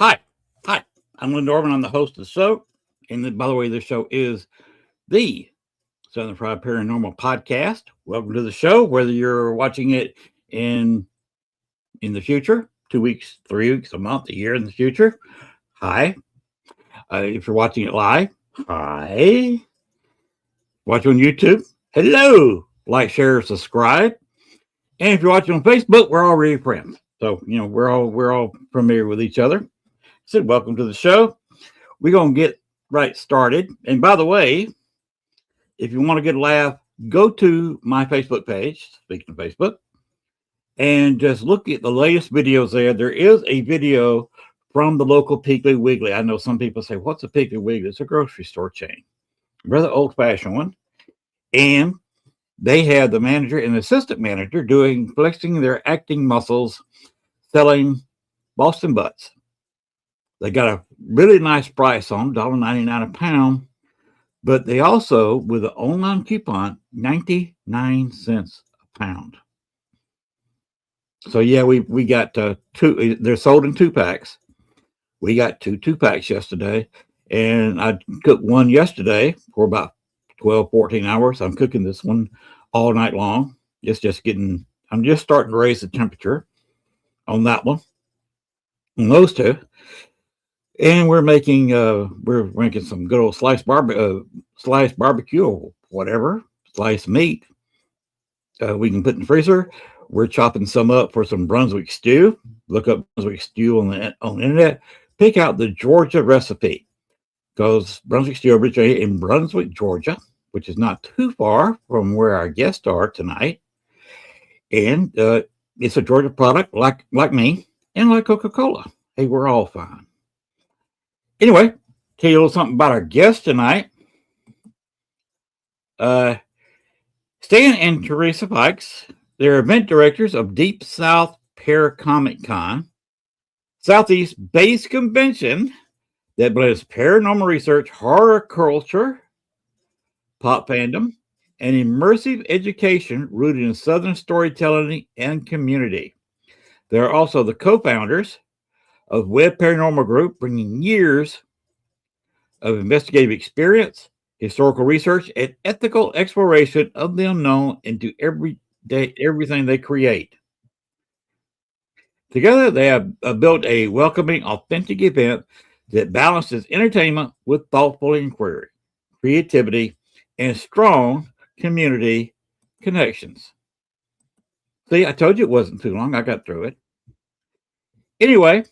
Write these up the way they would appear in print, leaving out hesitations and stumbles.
Hi, hi. I'm Lynn Norman. I'm the host of the show. And by the way, this show is the Southern Fried Paranormal Podcast. Welcome to the show, whether you're watching it in the future, 2 weeks, 3 weeks, a month, a year in the future. Hi. If you're watching it live, hi. Watch on YouTube. Hello. Like, share, subscribe. And if you're watching on Facebook, we're already friends. So, we're all familiar with each other. So welcome to the show. We're going to get right started. And by the way, if you want to get a laugh, go to my Facebook page, speaking of Facebook, and just look at the latest videos there. There is a video from the local Piggly Wiggly. I know some people say, what's a Piggly Wiggly? It's a grocery store chain. Rather old-fashioned one. And they had the manager and the assistant manager flexing their acting muscles, selling Boston butts. They got a really nice price on $1.99 a pound, but they also, with an online coupon, 99 cents a pound. So yeah, we got two. They're sold in 2-packs. We got two 2-packs yesterday, and I cooked one yesterday for about 12, 14 hours. I'm cooking this one all night long. I'm just starting to raise the temperature on that one, on those two. And we're making some good old sliced barbecue or whatever, sliced meat. We can put in the freezer. We're chopping some up for some Brunswick stew. Look up Brunswick stew on the internet. Pick out the Georgia recipe, because Brunswick stew originated in Brunswick, Georgia, which is not too far from where our guests are tonight. And it's a Georgia product, like me and like Coca-Cola. Hey, we're all fine. Anyway, tell you a little something about our guest tonight. Stan and Teresa Fikes, they're event directors of Deep South Paracomic Con, Southeast-based convention that blends paranormal research, horror culture, pop fandom, and immersive education rooted in Southern storytelling and community. They're also the co-founders of Web Paranormal Group, bringing years of investigative experience, historical research, and ethical exploration of the unknown into everything they create. Together, they have built a welcoming, authentic event that balances entertainment with thoughtful inquiry, creativity, and strong community connections. See, I told you it wasn't too long. I got through it. Anyway,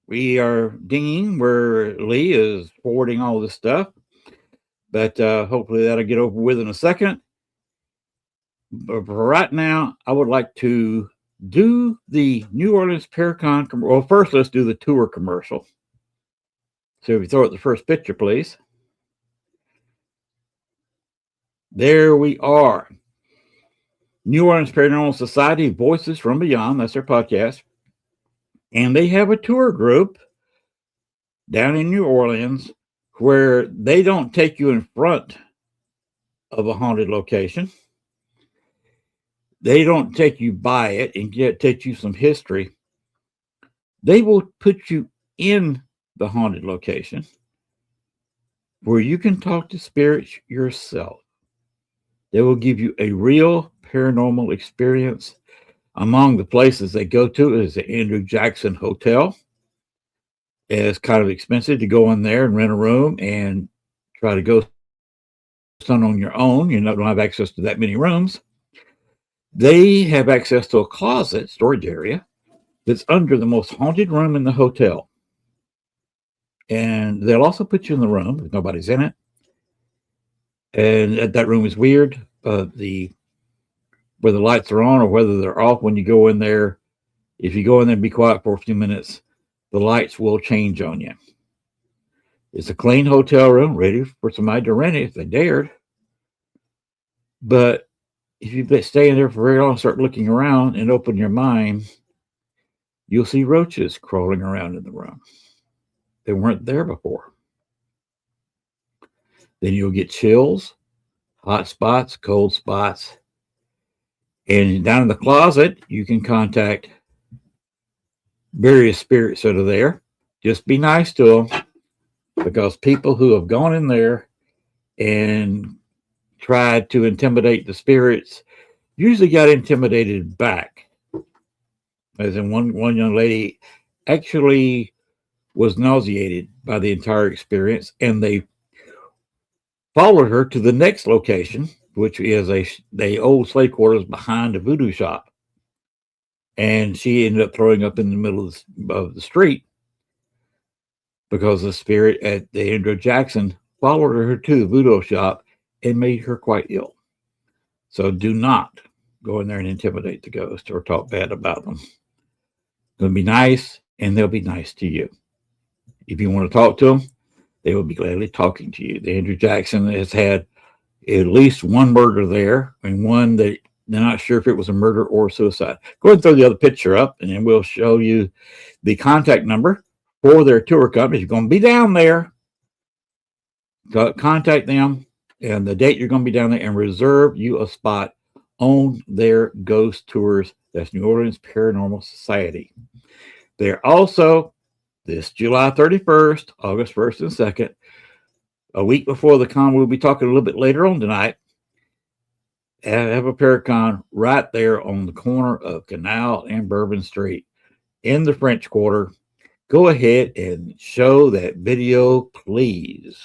we are dinging where Lee is forwarding all this stuff, but hopefully that'll get over with in a second. But for right now, I would like to do the New Orleans Paracon. Well, first, let's do the tour commercial. So if you throw up the first picture, please. There we are. New Orleans Paranormal Society, Voices from Beyond. That's their podcast. And they have a tour group down in New Orleans where they don't take you in front of a haunted location. They don't take you by it and teach you some history. They will put you in the haunted location where you can talk to spirits yourself. They will give you a real paranormal experience. Among the places they go to is the Andrew Jackson Hotel. It's kind of expensive to go in there and rent a room and try to go on your own. You don't have access to that many rooms. They have access to a closet storage area that's under the most haunted room in the hotel. And they'll also put you in the room if nobody's in it. And that room is weird. Whether the lights are on or whether they're off when you go in there, if you go in there and be quiet for a few minutes, the lights will change on you. It's a clean hotel room, ready for somebody to rent it if they dared. But if you stay in there for very long, start looking around and open your mind, you'll see roaches crawling around in the room. They weren't there before. Then you'll get chills, hot spots, cold spots. And down in the closet, you can contact various spirits that are there just be nice to them, because people who have gone in there and tried to intimidate the spirits usually got intimidated back. As in one young lady actually was nauseated by the entire experience, and they followed her to the next location, which is the old slave quarters behind a voodoo shop. And she ended up throwing up in the middle of the street because the spirit at the Andrew Jackson followed her to the voodoo shop and made her quite ill. So do not go in there and intimidate the ghost or talk bad about them. They'll be nice, and they'll be nice to you. If you want to talk to them, they will be gladly talking to you. The Andrew Jackson has had at least one murder there, and one that they're not sure if it was a murder or suicide. Go ahead and throw the other picture up, and then we'll show you the contact number for their tour company. You're going to be down there. Contact them and the date you're going to be down there, and reserve you a spot on their ghost tours. That's New Orleans Paranormal Society. They're also, this July 31st, August 1st and 2nd, a week before the con, we'll be talking a little bit later on tonight, have a Paracon right there on the corner of Canal and Bourbon Street in the French Quarter. Go ahead and show that video, please.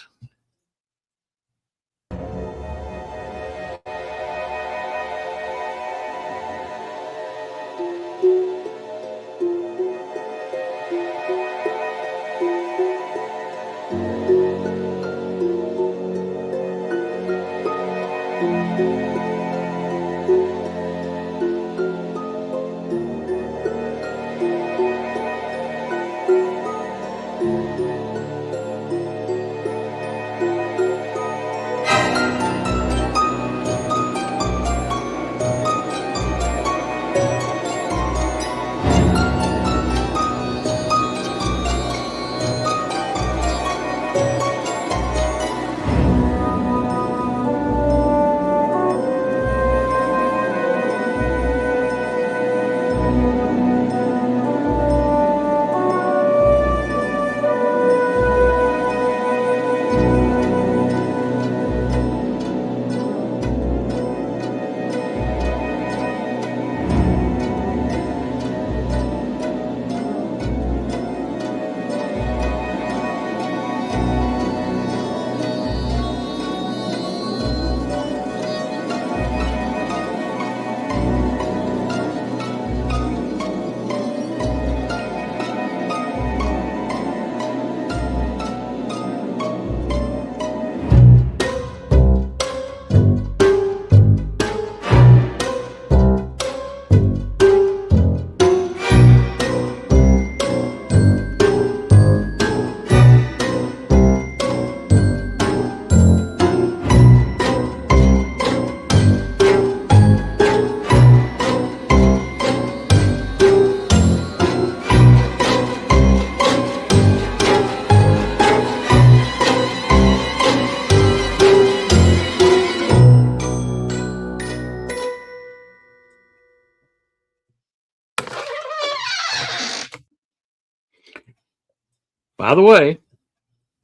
By the way,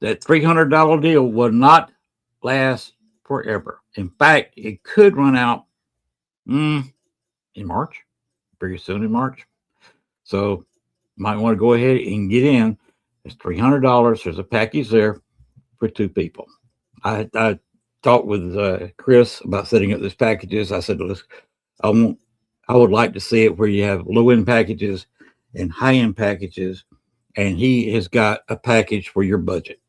that $300 deal will not last forever. In fact, it could run out in March, pretty soon in March. So might want to go ahead and get in. It's $300. There's a package there for two people. I talked with Chris about setting up these packages. I said, I would like to see it where you have low-end packages and high-end packages, and he has got a package for your budget.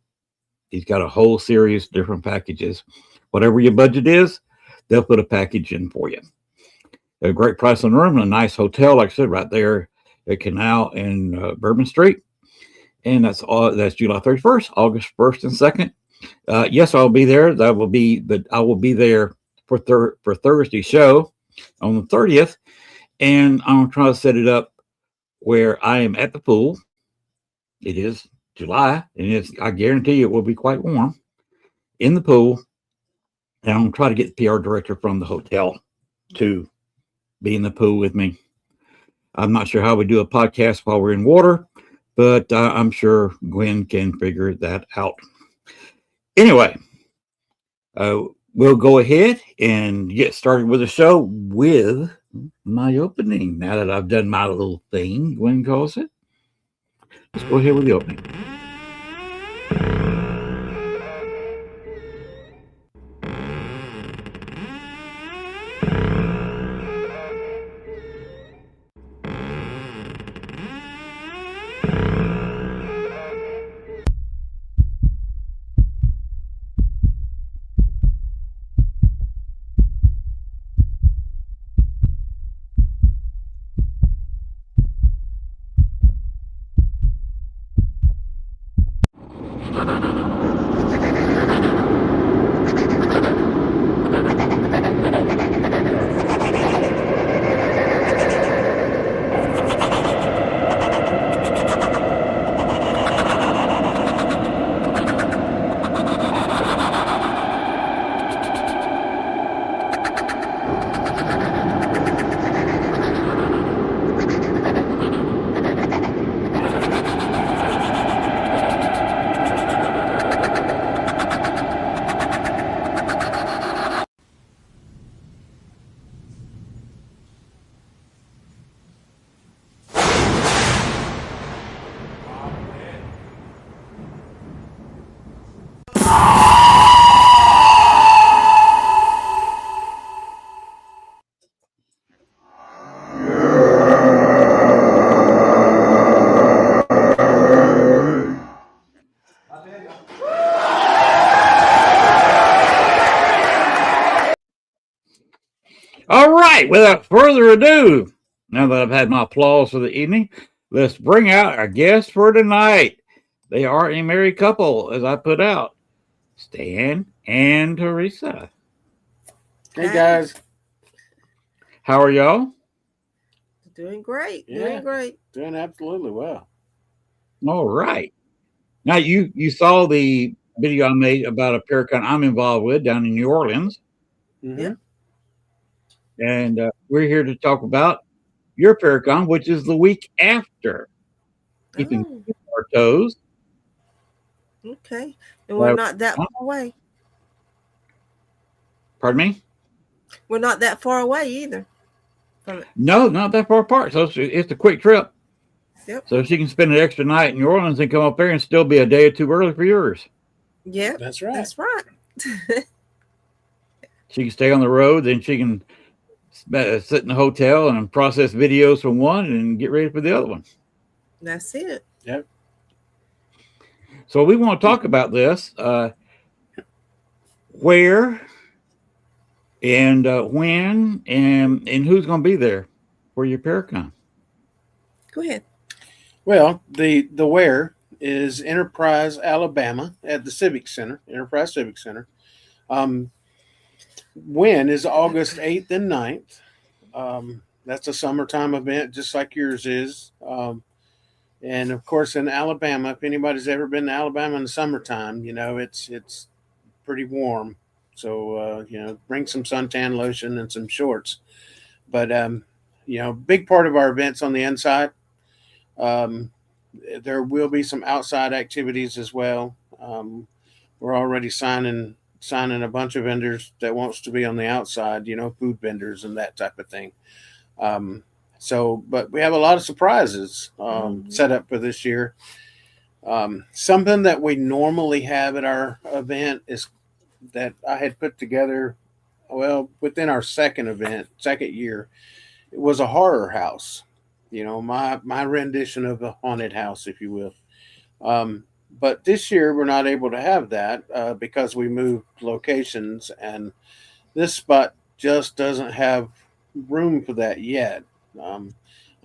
He's got a whole series of different packages. Whatever your budget is, they'll put a package in for you. A great price on the room, a nice hotel, like I said, right there at Canal and Bourbon Street. And that's July 31st, August 1st and 2nd. Yes, I'll be there. But I will be there for Thursday's show on the 30th. And I'm going to try to set it up where I am at the pool. It is July, and I guarantee you it will be quite warm in the pool. And I'm going to try to get the PR director from the hotel to be in the pool with me. I'm not sure how we do a podcast while we're in water, but I'm sure Gwen can figure that out. Anyway, uh, we'll go ahead and get started with the show with my opening. Now that I've done my little thing, Gwen calls it. Let's go ahead with the opening. All right, without further ado, now that I've had my applause for the evening, let's bring out our guests for tonight. They are a married couple, as I put out, Stan and Teresa. Hey guys. How are y'all? Doing great. Yeah. Doing great. Doing absolutely well. All right. Now you saw the video I made about a paracon I'm involved with down in New Orleans, Mm-hmm. Yep. and we're here to talk about your paracon, which is the week after. Keeping Oh, our toes. okay. And we're Uh, not that far away. Pardon me? We're not that far away either from it. No, not that far apart. So it's a quick trip. Yep. So she can spend an extra night in New Orleans and come up there and still be a day or two early for yours. Yep. That's right. That's right. She can stay on the road, then she can sit in the hotel and process videos from one and get ready for the other one. That's it. Yep. So we want to talk about this. Where and when and who's going to be there for your paracon? Go ahead. Well, the where is Enterprise, Alabama, at the Civic Center, Enterprise Civic Center. When is August 8th and 9th. That's a summertime event, just like yours is. And of course, in Alabama, if anybody's ever been to Alabama in the summertime, it's pretty warm. So bring some suntan lotion and some shorts. But big part of our events on the inside. Um, there will be some outside activities as well. We're already signing a bunch of vendors that wants to be on the outside, food vendors and that type of thing. But we have a lot of surprises set up for this year. Something that we normally have at our event is that I had put together, within our second year, it was a horror house. My rendition of a haunted house, if you will. But this year we're not able to have that because we moved locations, and this spot just doesn't have room for that yet. Um,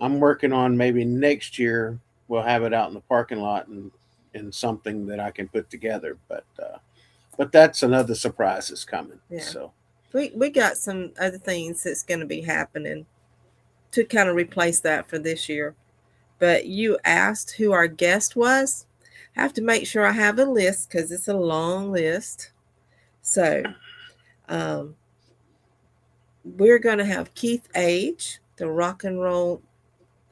I'm working on maybe next year we'll have it out in the parking lot and something that I can put together. But that's another surprise that's coming. Yeah. So We got some other things that's going to be happening to kind of replace that for this year. But you asked who our guest was. I have to make sure I have a list because it's a long list. So we're going to have Keith Age, the rock and roll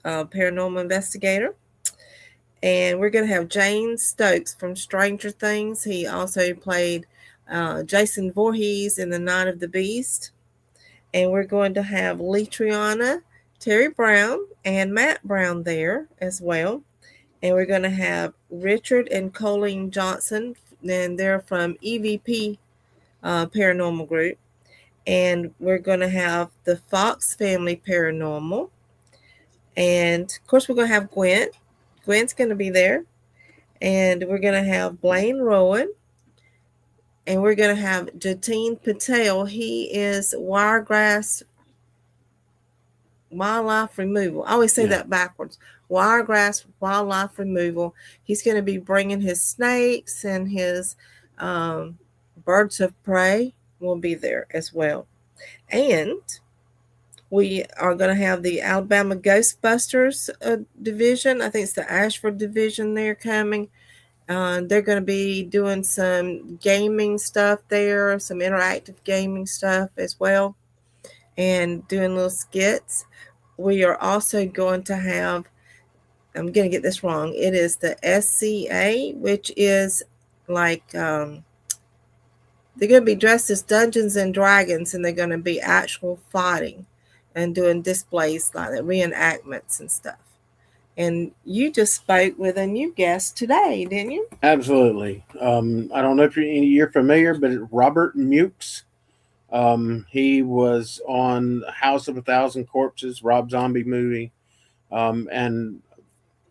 paranormal investigator. And we're going to have Jane Stokes from Stranger Things. He also played Jason Voorhees in The Night of the Beast. And we're going to have Letriana, Terry Brown, and Matt Brown there as well. And we're going to have Richard and Colleen Johnson, and they're from EVP Paranormal Group. And we're going to have the Fox Family Paranormal. And of course, we're going to have Gwen. Gwen's going to be there. And we're going to have Blaine Rowan. And we're going to have Jatin Patel. He is Wiregrass Wildlife Removal. I always say that backwards. Wiregrass Wildlife Removal. He's going to be bringing his snakes and his birds of prey will be there as well. And we are going to have the Alabama Ghostbusters division. I think it's the Ashford division they're coming. They're going to be doing some gaming stuff there, some interactive gaming stuff as well, and doing little skits. We are also going to have, I'm going to get this wrong, it is the SCA, which is like, they're going to be dressed as Dungeons and Dragons, and they're going to be actual fighting and doing displays like that, reenactments and stuff. And you just spoke with a new guest today, didn't you? Absolutely. I don't know if you're familiar, but Robert Mukes. He was on House of a Thousand Corpses, Rob Zombie movie, and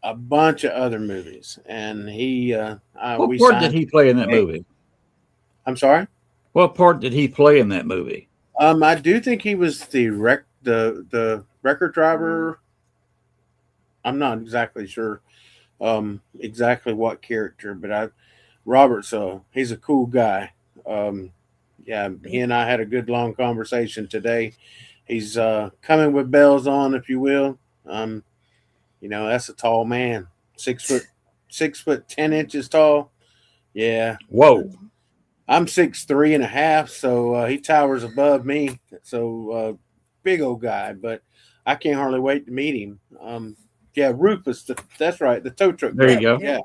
a bunch of other movies. And he, what part did he play in that movie? I'm sorry. What part did he play in that movie? I do think he was the record driver. I'm not exactly sure exactly what character, but Robert's he's a cool guy. Yeah, he and I had a good long conversation today. He's coming with bells on, if you will. That's a tall man, 6'6" 10 inches tall. Yeah. Whoa. I'm 6'3.5", so he towers above me. So big old guy, but I can't hardly wait to meet him. Yeah, Rufus. That's right. The tow truck. There you go. Yeah.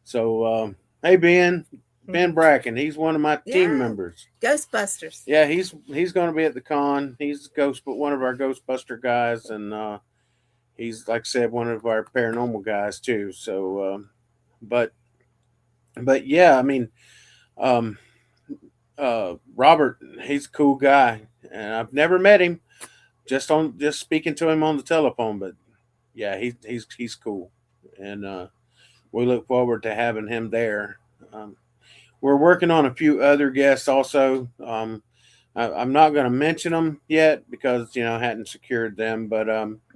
So, hey, Ben Bracken. He's one of my team members. Ghostbusters. Yeah, he's going to be at the con. He's one of our Ghostbuster guys, and he's, like I said, one of our paranormal guys too. So, but yeah, I mean, Robert, he's a cool guy, and I've never met him. Just speaking to him on the telephone, but yeah, he's cool, and we look forward to having him there. We're working on a few other guests also. I'm not going to mention them yet because I hadn't secured them, but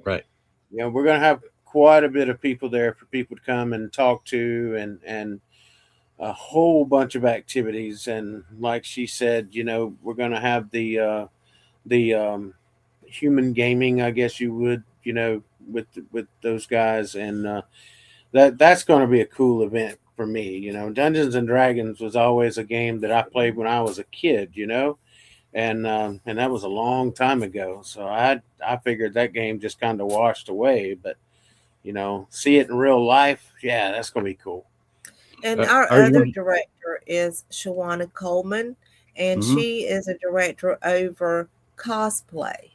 right. We're going to have quite a bit of people there for people to come and talk to, and a whole bunch of activities. And like she said, we're going to have the human gaming, I guess you would, with those guys, and that's going to be a cool event for me. Dungeons and Dragons was always a game that I played when I was a kid, and that was a long time ago. So I figured that game just kind of washed away, but see it in real life, yeah, that's going to be cool. And our other director is Shawana Coleman, and she is a director over cosplay.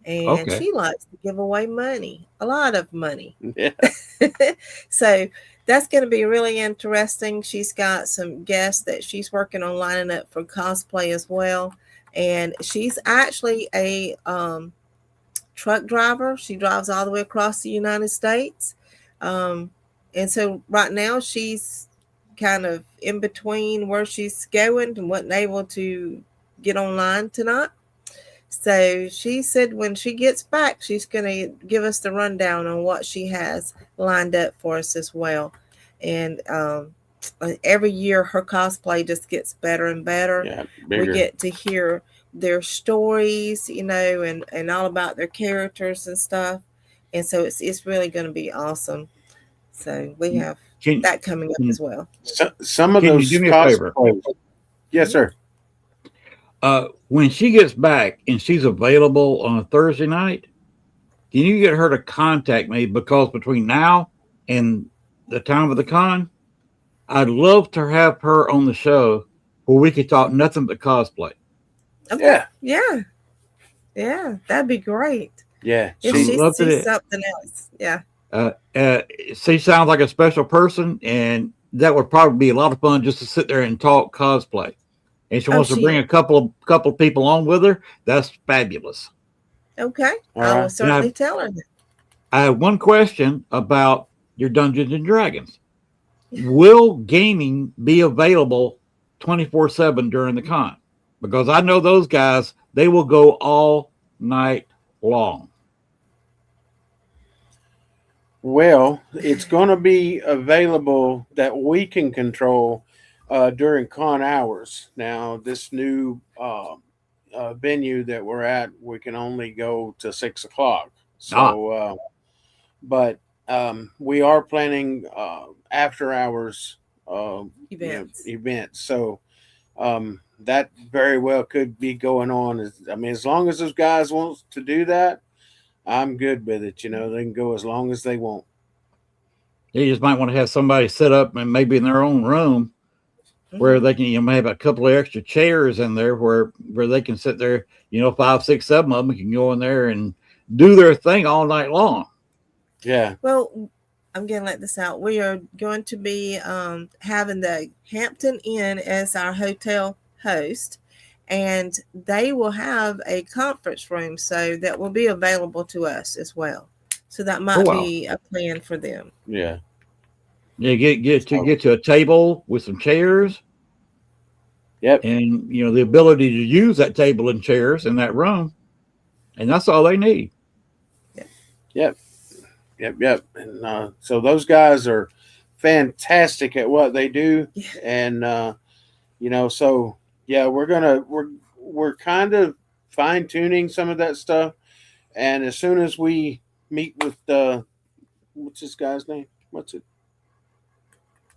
And she likes to give away money, a lot of money. Yeah. So that's going to be really interesting. She's got some guests that she's working on lining up for cosplay as well. And she's actually a truck driver. She drives all the way across the United States. And so right now she's kind of in between where she's going and wasn't able to get online tonight. So she said when she gets back, she's going to give us the rundown on what she has lined up for us as well. And every year her cosplay just gets better and better. Yeah, we get to hear their stories, and all about their characters and stuff. And so it's really going to be awesome. So we have that coming up as well. So, some of those do me a favor? Yes, sir. When she gets back and she's available on a Thursday night, can you get her to contact me? Because between now in the time of the con, I'd love to have her on the show where we could talk nothing but cosplay. Okay. Yeah, that'd be great. Yeah, If I'd she love to do sees it. something else. Yeah. She sounds like a special person, and that would probably be a lot of fun just to sit there and talk cosplay. And she Oh, wants to bring a couple of people on with her. That's fabulous. Okay. All I will right. certainly tell her that. I have one question about your Dungeons and Dragons. Will gaming be available 24/7 during the con? Because I know those guys, they will go all night long. Well, it's going to be available that we can control during con hours. Now, this new venue that we're at, we can only go to 6 o'clock. So, but we are planning after hours events. So that very well could be going on. I mean, as long as those guys want to do that, I'm good with it. They can go as long as they want. You just might want to have somebody set up and maybe in their own room where they can have a couple of extra chairs in there where they can sit there, 5, 6, 7 of them can go in there and do their thing all night long. Yeah. Well, I'm going to let this out. We are going to be having the Hampton Inn as our hotel host, and they will have a conference room, so that will be available to us as well. So that might be a plan for them. Yeah. Yeah, get to a table with some chairs. Yep. And the ability to use that table and chairs in that room, and that's all they need. Yep. And so those guys are fantastic at what they do, and so yeah, we're kind of fine tuning some of that stuff, and as soon as we meet with what's this guy's name? What's it?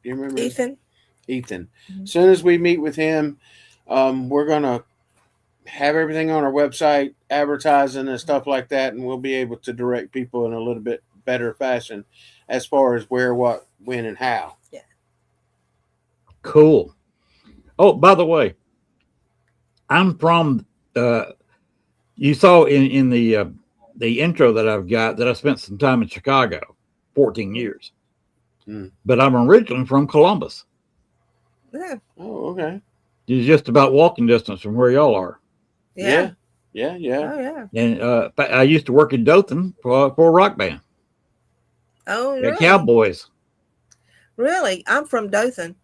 Do you remember? Ethan. Mm-hmm. As soon as we meet with him, we're gonna have everything on our website, advertising and stuff like that, and we'll be able to direct people in a little bit better fashion as far as where, what, when, and how. Yeah. Cool. Oh, by the way, I'm from. You saw in the intro that I've got that I spent some time in Chicago, 14 years. But I'm originally from Columbus. Yeah. Oh, okay. It's just about walking distance from where y'all are. Yeah. Oh, yeah. And I used to work in Dothan for a rock band. Oh, really? Cowboys. Really? I'm from Dothan.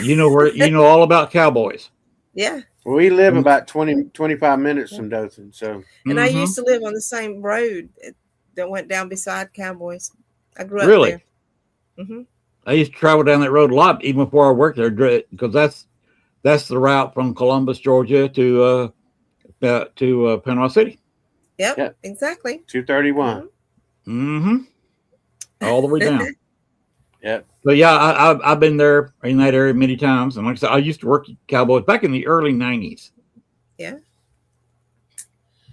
You know all about Cowboys. Yeah. We live about 25 minutes from Dothan. So. And I used to live on the same road that went down beside Cowboys. I grew up Really? there. Mm-hmm. I used to travel down that road a lot, even before I worked there, because that's the route from Columbus, Georgia, to Panama City. Yep. Exactly. 231. Mm-hmm. All the way down. Yep. So yeah, I've been there in that area many times, and like I said, I used to work at Cowboys back in the early '90s. Yeah.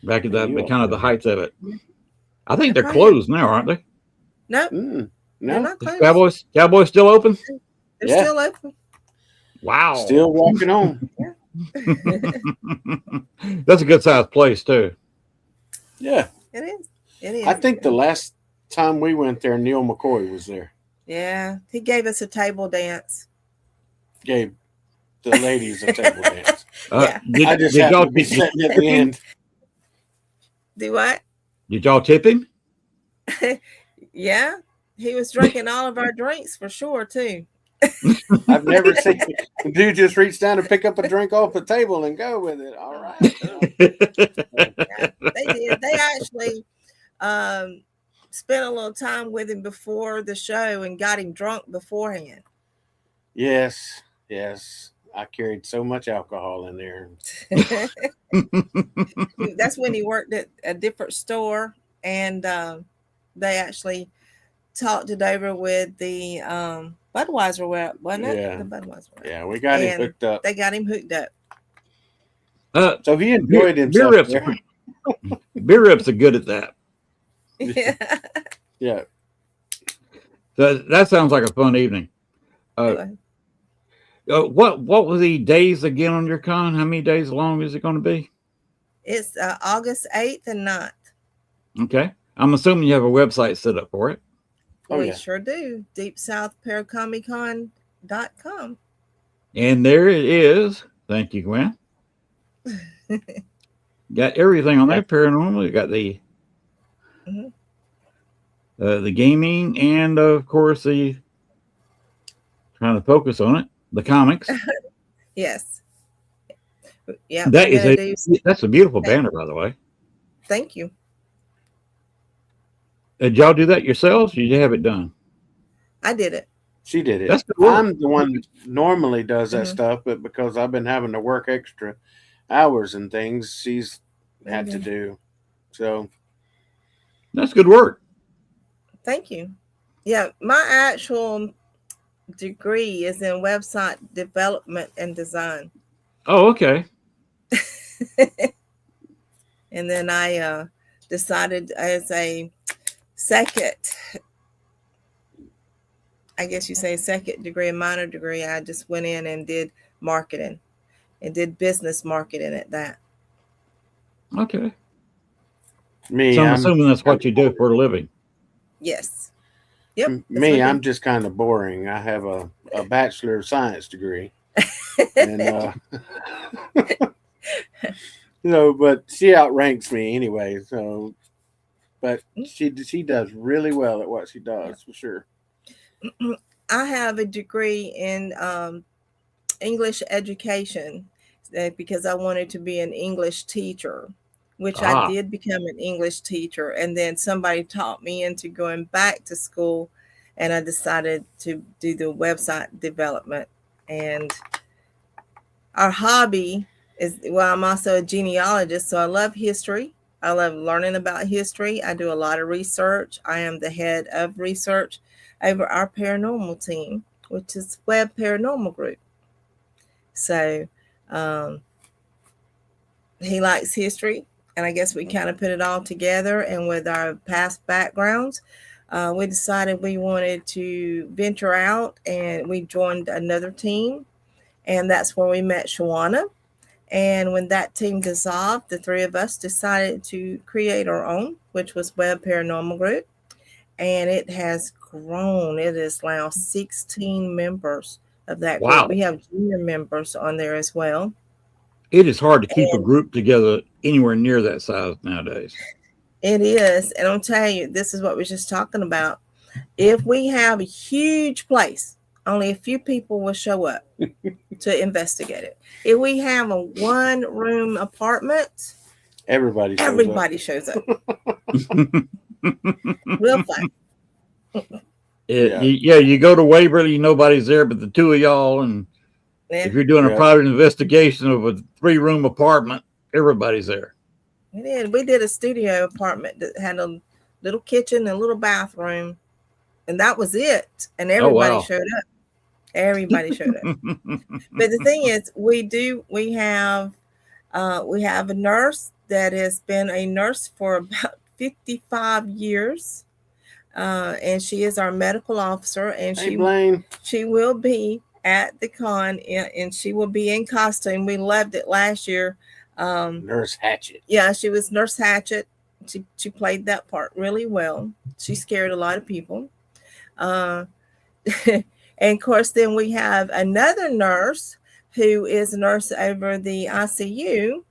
Back at the heights of it. I think they're closed now, aren't they? Nope. No, they're not closed. Cowboys still open? They're still open. Wow. Still walking on. That's a good sized place too. Yeah. It is. I think the last time we went there, Neil McCoy was there. Yeah. He gave us a table dance. Gave the ladies a table dance. Yeah. I just happened to be sitting at the end. Do what? Did y'all tip him? Yeah. He was drinking all of our drinks for sure, too. I've never seen the dude just reach down and pick up a drink off the table and go with it. All right. Yeah, they did. They actually spent a little time with him before the show and got him drunk beforehand. Yes. I carried so much alcohol in there. That's when he worked at a different store, and they actually talked it over with the Budweiser, wasn't it? Yeah. The Budweiser. Yeah, we got him hooked up. They got him hooked up. So he enjoyed himself. Beer reps are good at that. Yeah. Yeah. So that sounds like a fun evening. Anyway, What were the days again on your con? How many days long is it going to be? it's August 8th and 9th. Okay. I'm assuming you have a website set up for it. Oh, We yeah. sure do. DeepSouthParaComicCon.com. And there it is. Thank you, Gwen. Got everything on there. Paranormal. You got Mhm. The gaming, and of course the trying to focus on it. The comics. Yes. Yeah, we're gonna do. That's a beautiful banner, by the way. Thank you. Did y'all do that yourselves? Or did you have it done? I did it. She did it. That's good work. I'm the one that normally does that Mhm. stuff, but because I've been having to work extra hours and things, she's had to Mhm. do. So That's good work. Thank you. Yeah, my actual degree is in website development and design. Oh, okay. And then I decided as a second, I guess you say second degree, a minor degree, I just went in and did marketing and did business marketing at that. Okay. me, So I'm I'm assuming that's what you do for a living. Yes. Yep. that's me, what I I'm just kind of boring. I have a bachelor of science degree, and but she outranks me anyway. So, but she does really well at what she does for sure. I have a degree in English education because I wanted to be an English teacher, which I Ah, did become an English teacher. And then somebody taught me into going back to school, and I decided to do the website development. And our hobby is, well, I'm also a genealogist, so I love history. I love learning about history. I do a lot of research. I am the head of research over our paranormal team, which is Web Paranormal Group. So um, he likes history, and I guess we kind of put it all together. And with our past backgrounds, we decided we wanted to venture out, and we joined another team, and that's where we met Shawana. And when that team dissolved, the three of us decided to create our own, which was Web Paranormal Group. And it has grown. It is now 16 members of that group. wow. We have junior members on there as well. It is hard to keep a And group together anywhere near that size nowadays. it is. And I'll tell you, this is what we're just talking about. If we have a huge place, only a few people will show up to investigate it. If we have a one room apartment, Everybody shows everybody shows up. Real fun. You go to Waverly, nobody's there but the two of y'all, and Yeah, if you're doing a Yeah. private investigation of a 3-room apartment, everybody's there. we did. We did a studio apartment that had a little kitchen and a little bathroom, and that was it. And Oh everybody wow. showed up. Everybody showed up. But the thing is, we have a nurse that has been a nurse for about 55 years. And she is our medical officer, and Hey, Blaine. she will be at the con, and she will be in costume. We loved it last year. Nurse Hatchet. Yeah, she was Nurse Hatchet. She played that part really well. She scared a lot of people. Uh, and of course, then we have another nurse who is a nurse over the ICU.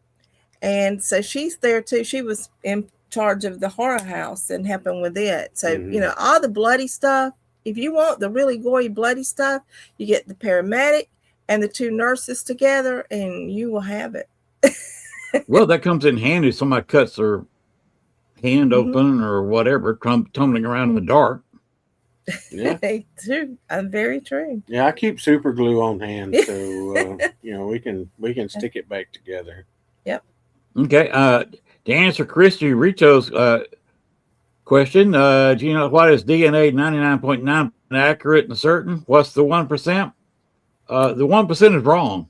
And so she's there too. She was in charge of the horror house and helping with it. So, all the bloody stuff, if you want the really gory, bloody stuff, you get the paramedic and the two nurses together, and you will have it. Well, that comes in handy if somebody cuts their hand Mhm. open or whatever, tumbling around in the dark. Yeah. True. Very true. Yeah, I keep super glue on hand, so we can stick it back together. Yep. Okay. To answer Christy Richo's question, do you know what is DNA 99.9 accurate and certain? What's the 1%? The 1% is wrong.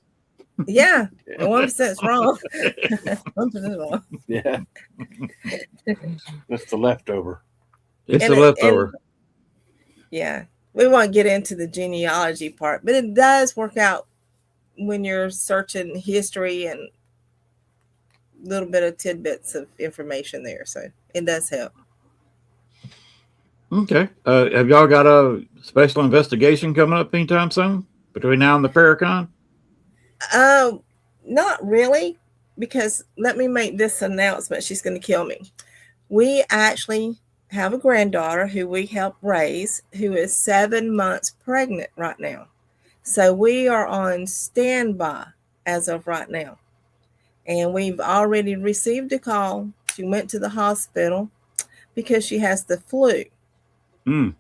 Yeah. The 1% is wrong. 1% is wrong. Yeah. That's the leftover. It's the leftover. Yeah. We won't get into the genealogy part, but it does work out when you're searching history and a little bit of tidbits of information there. So it does help. Okay. Have y'all got a special investigation coming up anytime soon between now and the Paracon? Um, Not really, because let me make this announcement. She's going to kill me. We actually have a granddaughter who we help raise, who is 7 months pregnant right now. So we are on standby as of right now. And we've already received a call. She went to the hospital because she has the flu. Hmm.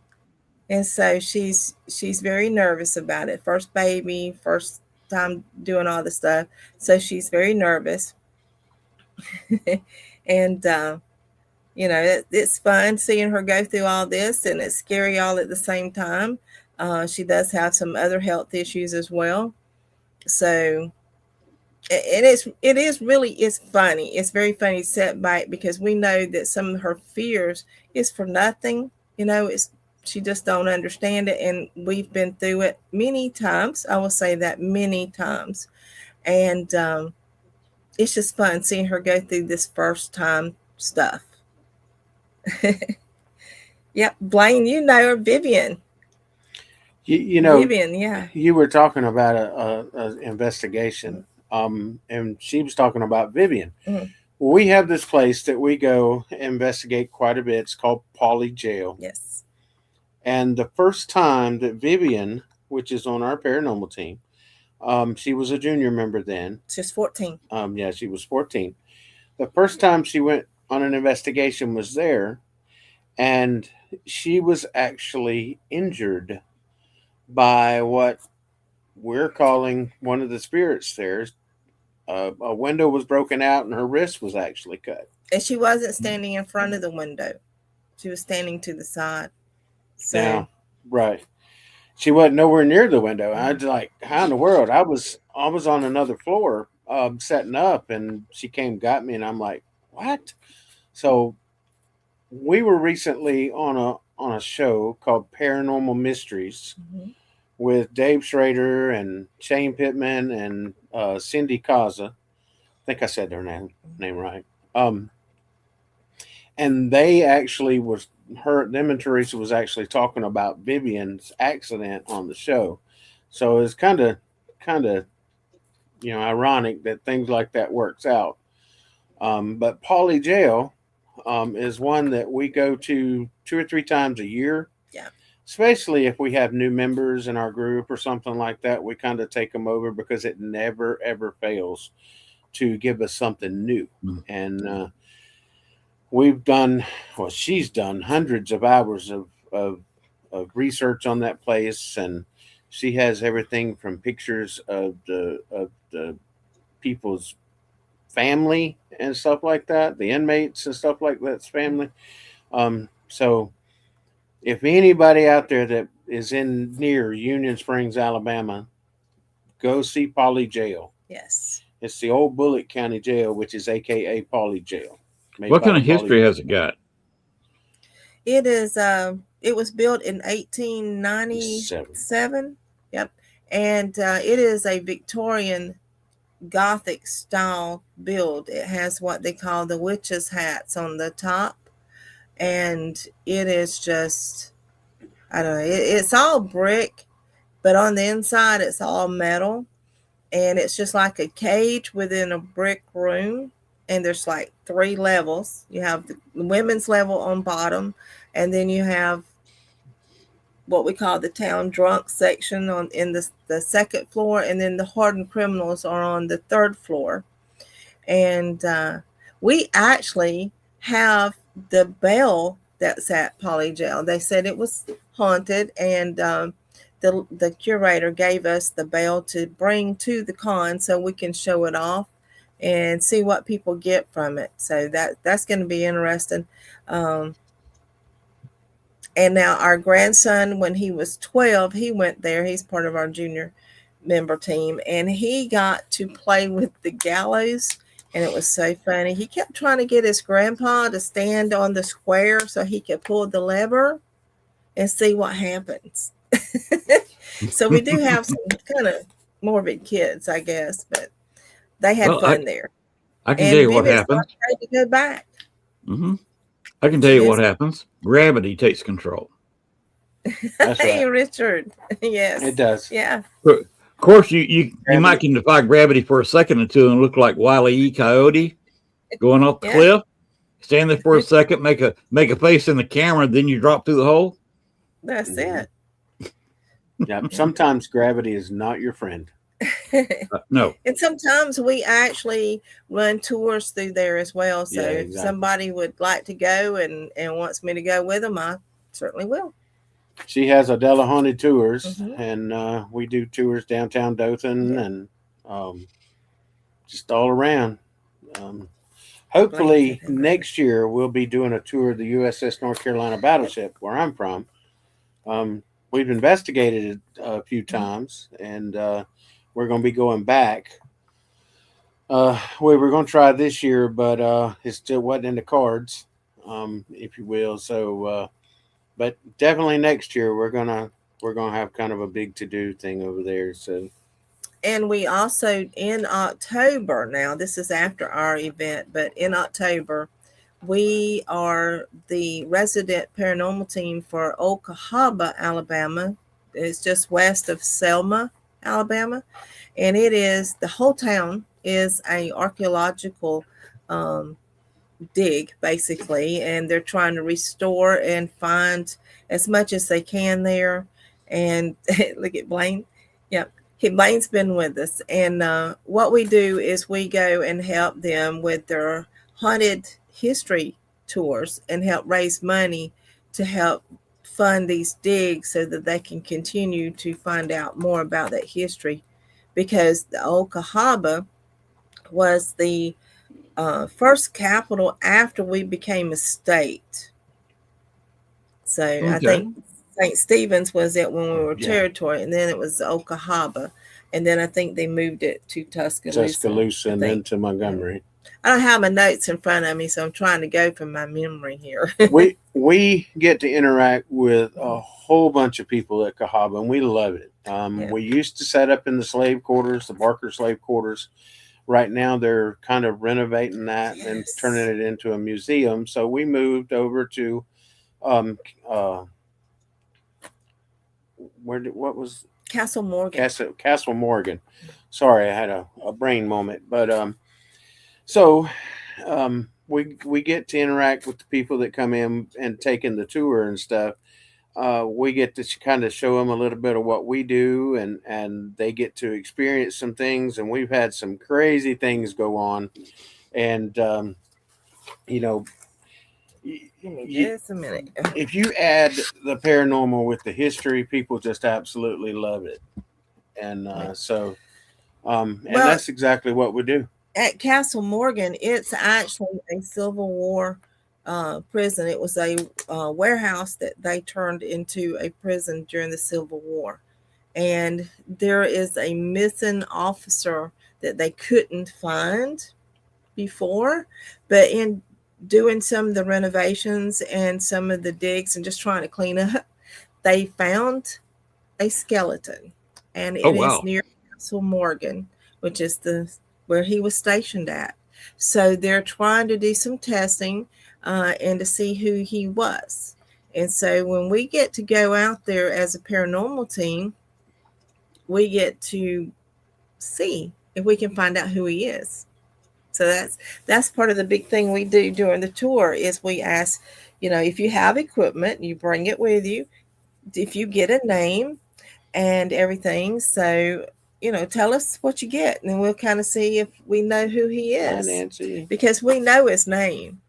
And so she's very nervous about it. First baby, first time doing all the stuff. So she's very nervous. And it's fun seeing her go through all this, and it's scary all at the same time. She does have some other health issues as well. So it is really, it's funny. It's very funny setback because we know that some of her fears is for nothing. It's she just don't understand it, and we've been through it many times. I will say that many times, and it's just fun seeing her go through this first time stuff. Yep, Blaine, you know her, Vivian. You know, Vivian, yeah. you were talking about a investigation, and she was talking about Vivian. Mhm. We have this place that we go investigate quite a bit. It's called Pauley Jail. Yes. And the first time that Vivian, which is on our paranormal team, she was a junior member then. She's 14. Yeah, she was 14. The first time she went on an investigation was there, and she was actually injured by what we're calling one of the spirits there. A window was broken out, and her wrist was actually cut. And she wasn't standing in front of the window. She was standing to the side. So Now, right, she wasn't nowhere near the window. I was like, "How in the world?" I was on another floor, setting up, and she came got me, and I'm like, "What?" So we were recently on a show called Paranormal Mysteries mhm. with Dave Schrader and Shane Pittman and Cindy Kaza. I think I said their name right. Um, and they actually was her them and Teresa was actually talking about Vivian's accident on the show. So it's kind of ironic that things like that works out. But Pauley Jail is one that we go to 2 or 3 times a year. Yeah. Especially if we have new members in our group or something like that, we kind of take them over because it never ever fails to give us something new. Mm. And we've done, well, she's done hundreds of hours of research on that place, and she has everything from pictures of the people's family and stuff like that, the inmates and stuff like that's family. So if anybody out there that is in near Union Springs, Alabama, go see Pauley Jail. Yes. It's the old Bullitt County Jail, which is AKA Pauley Jail. What kind of history has it got? It is it was built in 1897. Yep. And it is a Victorian Gothic style build. It has what they call the witches' hats on the top. And it is just, I don't know, it's all brick, but on the inside it's all metal. And it's just like a cage within a brick room. And there's like 3 levels. You have the women's level on bottom, and then you have what we call the town drunk section on in the second floor, and then the hardened criminals are on the 3rd floor. And we actually have the bell that's at Pauley Jail. They said it was haunted, and the curator gave us the bell to bring to the con so we can show it off and see what people get from it. So that's going to be interesting. And now our grandson, when he was 12, he went there. He's part of our junior member team, and he got to play with the gallows, and it was so funny. He kept trying to get his grandpa to stand on the square so he could pull the lever, and see what happens. So we do have some kind of morbid kids, I guess, but they had Well, I, fun there. I can tell And you what Vivid's not happens. afraid to go back. Hmm I can tell you what Yes. happens. Gravity takes control. That's Hey, right. Richard. Yes. It does. Yeah. Of course, you might Gravity. can defy gravity for a second or two and look like Wile E. Coyote going off the Yeah. cliff. Stand there for a second, make a face in the camera, then you drop through the hole. That's Mhm. it. Yep. Sometimes gravity is not your friend. No. And sometimes we actually run tours through there as well. So Yeah, if exactly. somebody would like to go and wants me to go with them, I certainly will. She has Adela Haunted Tours, Hmm. and we do tours downtown Dothan Yeah. and um, just all around. Um, I'm glad you said hopefully, that, brother. next year we'll be doing a tour of the USS North Carolina battleship where I'm from. Um, we've investigated it a few times, and we're going to be going back. We were going to try this year, but it still wasn't in the cards, if you will. So, but definitely next year we're gonna have kind of a big to do thing over there. So And we also in October, now this is after our event, but in October, we are the resident paranormal team for Oklahoma, Alabama. It's just west of Selma, Alabama. And it is, the whole town is a archaeological um, dig basically, and they're trying to restore and find as much as they can there. And look at Blaine. Yep. Blaine's been with us, and what we do is we go and help them with their haunted history tours and help raise money to help fund these digs so that they can continue to find out more about that history, because the old Cahaba was the first capital after we became a state. So I Okay. think St. Stephen's was it when we were yeah, territory, and then it was Oklahoma, and then I think they moved it to Tuscaloosa. Tuscaloosa I and think. then to Montgomery. I don't have my notes in front of me, so I'm trying to go from my memory here. We get to interact with a whole bunch of people at Cahaba, and we love it. Yeah. We used to set up in the slave quarters, the Barker slave quarters. Right now, they're kind of renovating that and turning Yes. it into a museum. So we moved over to um, uh, what was Castle Morgan. Castle Morgan. Sorry, I had a brain moment, but so we get to interact with the people that come in and taking the tour and stuff. We get to kind of show them a little bit of what we do, and they get to experience some things. And we've had some crazy things go on, and you know, Give me you, just a minute. if you add the paranormal with the history, people just absolutely love it, and and Well, that's exactly what we do. at Castle Morgan, it's actually a Civil War prison. It was a warehouse that they turned into a prison during the Civil War. And there is a missing officer that they couldn't find before, but in doing some of the renovations and some of the digs and just trying to clean up, they found a skeleton, and Oh it is wow. near Castle Morgan, which is the where he was stationed at. So they're trying to do some testing and to see who he was. And so when we get to go out there as a paranormal team, we get to see if we can find out who he is. So that's part of the big thing we do during the tour is we ask, if you have equipment, you bring it with you. If you get a name and everything, so tell us what you get, and then we'll kind of see if we know who he Hi, is, Nancy. because we know his name,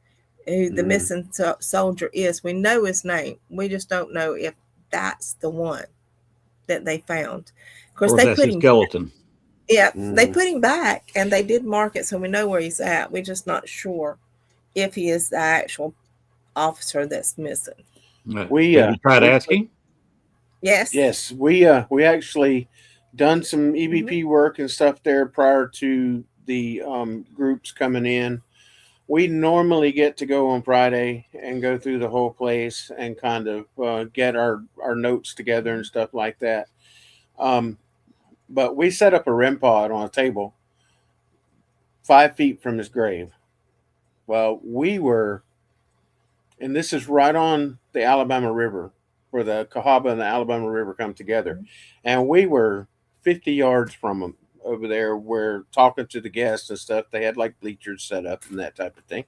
who the Mm. missing soldier is. We know his name. We just don't know if that's the one that they found. Of course, Or if they that's put his him. skeleton. Yeah, they Mm. put him back, and they did mark it, so we know where he's at. We're just not sure if he is the actual officer that's missing. We Have you tried we asking? Yes. Yes, we actually done some Hmm. EVP work and stuff there prior to the groups coming in. we normally get to go on Friday and go through the whole place and kind of get our notes together and stuff like that. Um, but we set up a REM pod on a table 5 feet from his grave. Well, we were, and this is right on the Alabama River, where the Cahaba and the Alabama River come together, and we were 50 yards from him over there. We're talking to the guests and stuff. They had like bleachers set up and that type of thing,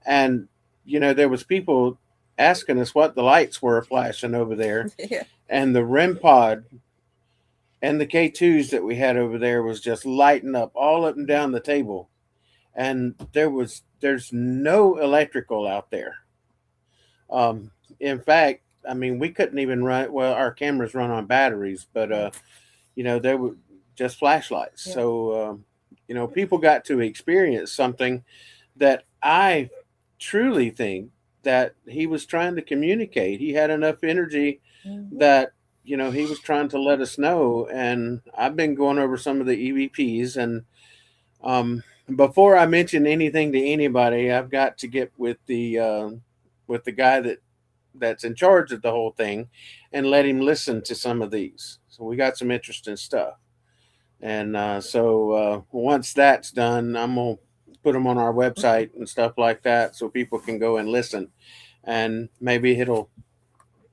and there was people asking us what the lights were flashing over there, Yeah. and the REM pod and the K2s that we had over there was just lighting up all up and down the table, and there's no electrical out there. In fact, I mean, we couldn't even run. Well, our cameras run on batteries, but they were just flashlights. Yeah. So people got to experience something that I truly think that he was trying to communicate. He had enough energy that he was trying to let us know. And I've been going over some of the EVPs, and before I mention anything to anybody, I've got to get with the guy that's in charge of the whole thing and let him listen to some of these. So we got some interesting stuff. And so once that's done, I'm going to put them on our website and stuff like that so people can go and listen. And maybe it'll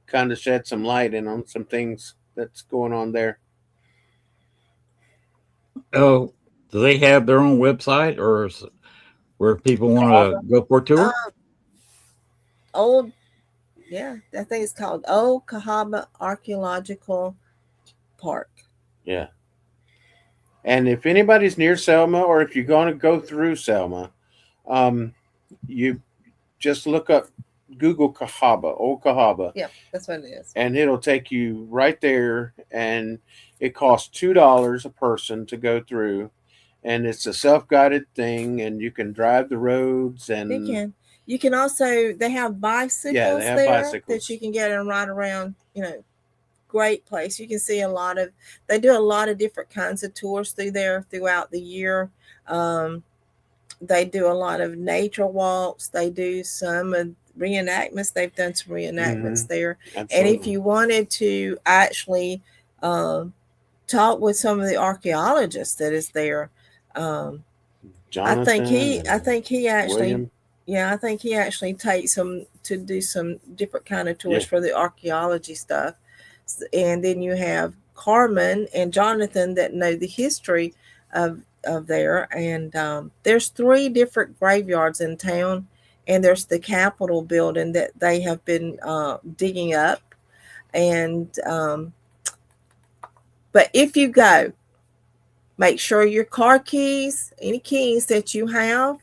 kind of shed some light in on some things that's going on there. Oh, do they have their own website, or where people want to go for a tour? Yeah, I think it's called Old Cahaba Archaeological Park. Yeah. And if anybody's near Selma, or if you're going to go through Selma, you just look up Google Cahaba, Old Cahaba. Yeah, that's what it is. And it'll take you right there, and it costs $2 a person to go through, and it's a self-guided thing, and you can drive the roads. And you can also, they have bicycles they have there bicycles that you can get and ride around. Great place. You can see they do a lot of different kinds of tours through there throughout the year. They do a lot of nature walks. They do some reenactments. They've done some reenactments there. Absolutely. And if you wanted to actually talk with some of the archaeologists that is there, I think he actually, William. I think he actually takes them to do some different kind of tours for the archaeology stuff. And then you have Carmen and Jonathan that know the history of there. And there's 3 different graveyards in town, and there's the Capitol building that they have been digging up. And but if you go, make sure your car keys, any keys that you have,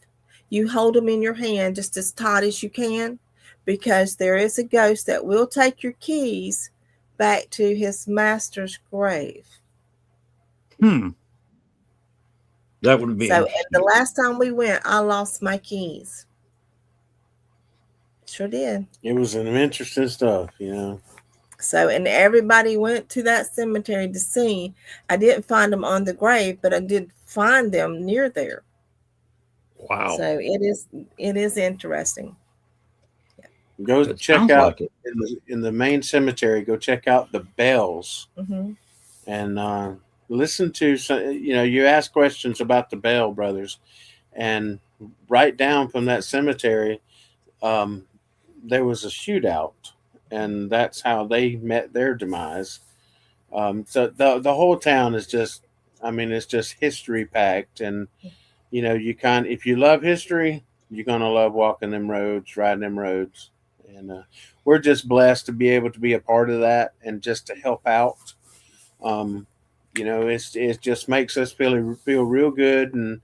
you hold them in your hand just as tight as you can, because there is a ghost that will take your keys back to his master's grave. That would be so. And the last time we went, I lost my keys. Sure did. It was some interesting stuff, So, and everybody went to that cemetery to see. I didn't find them on the grave, but I did find them near there. Wow. So it is interesting. Go check out in the main cemetery. Go check out the bells, and listen to some. You ask questions about the Bell brothers, and right down from that cemetery, there was a shootout, and that's how they met their demise. So the whole town is just, it's just history packed, and if you love history, you're gonna love walking them roads, riding them roads. And we're just blessed to be able to be a part of that and just to help out. It just makes us feel real good,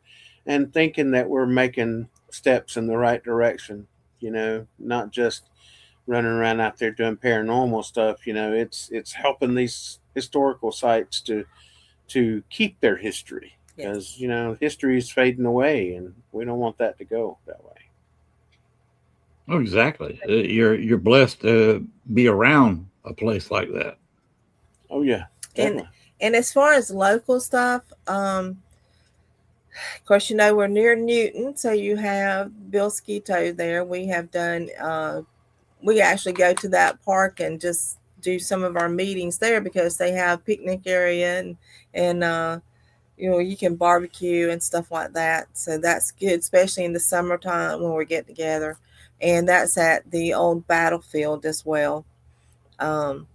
and thinking that we're making steps in the right direction. Not just running around out there doing paranormal stuff. It's helping these historical sites to keep their history, because history is fading away, and we don't want that to go that way. Oh, exactly. You're blessed to be around a place like that. Oh yeah, definitely. And as far as local stuff, Of course, we're near Newton, so you have Bill Skeeto there. We have done. We actually go to that park and just do some of our meetings there because they have picnic area and you can barbecue and stuff like that. So that's good, especially in the summertime when we get together. And that's at the old battlefield as well. Of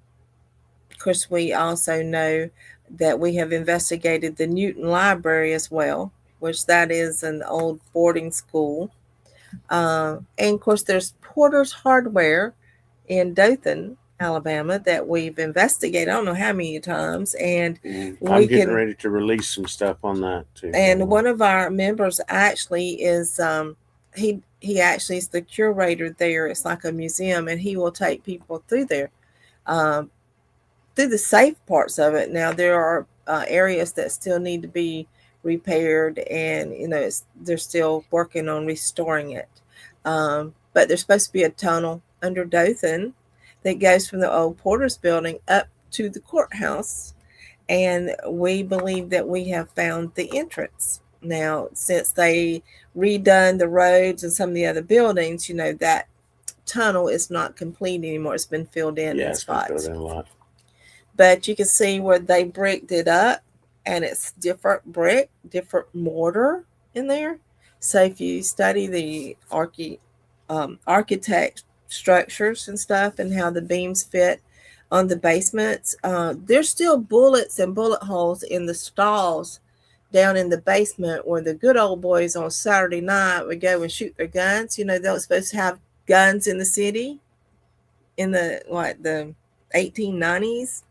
course, we also know that we have investigated the Newton Library as well, which that is an old boarding school. And of course, there's Porter's Hardware in Dothan, Alabama, that we've investigated. I don't know how many times, and I'm getting ready to release some stuff on that too. And one of our members actually is he actually is the curator there. It's like a museum, and he will take people through there, um, through the safe parts of it. Now there are areas that still need to be repaired, and they're still working on restoring it. But there's supposed to be a tunnel under Dothan that goes from the old Porter's building up to the courthouse, and we believe that we have found the entrance. Now, since they redone the roads and some of the other buildings, that tunnel is not complete anymore. It's been filled in Yeah, it's been spots. filled in a lot. But you can see where they bricked it up, and it's different brick, different mortar in there. So if you study the architect structures and stuff and how the beams fit on the basements, there's still bullets and bullet holes in the stalls down in the basement where the good old boys on Saturday night would go and shoot their guns. They were supposed to have guns in the city in the 1890s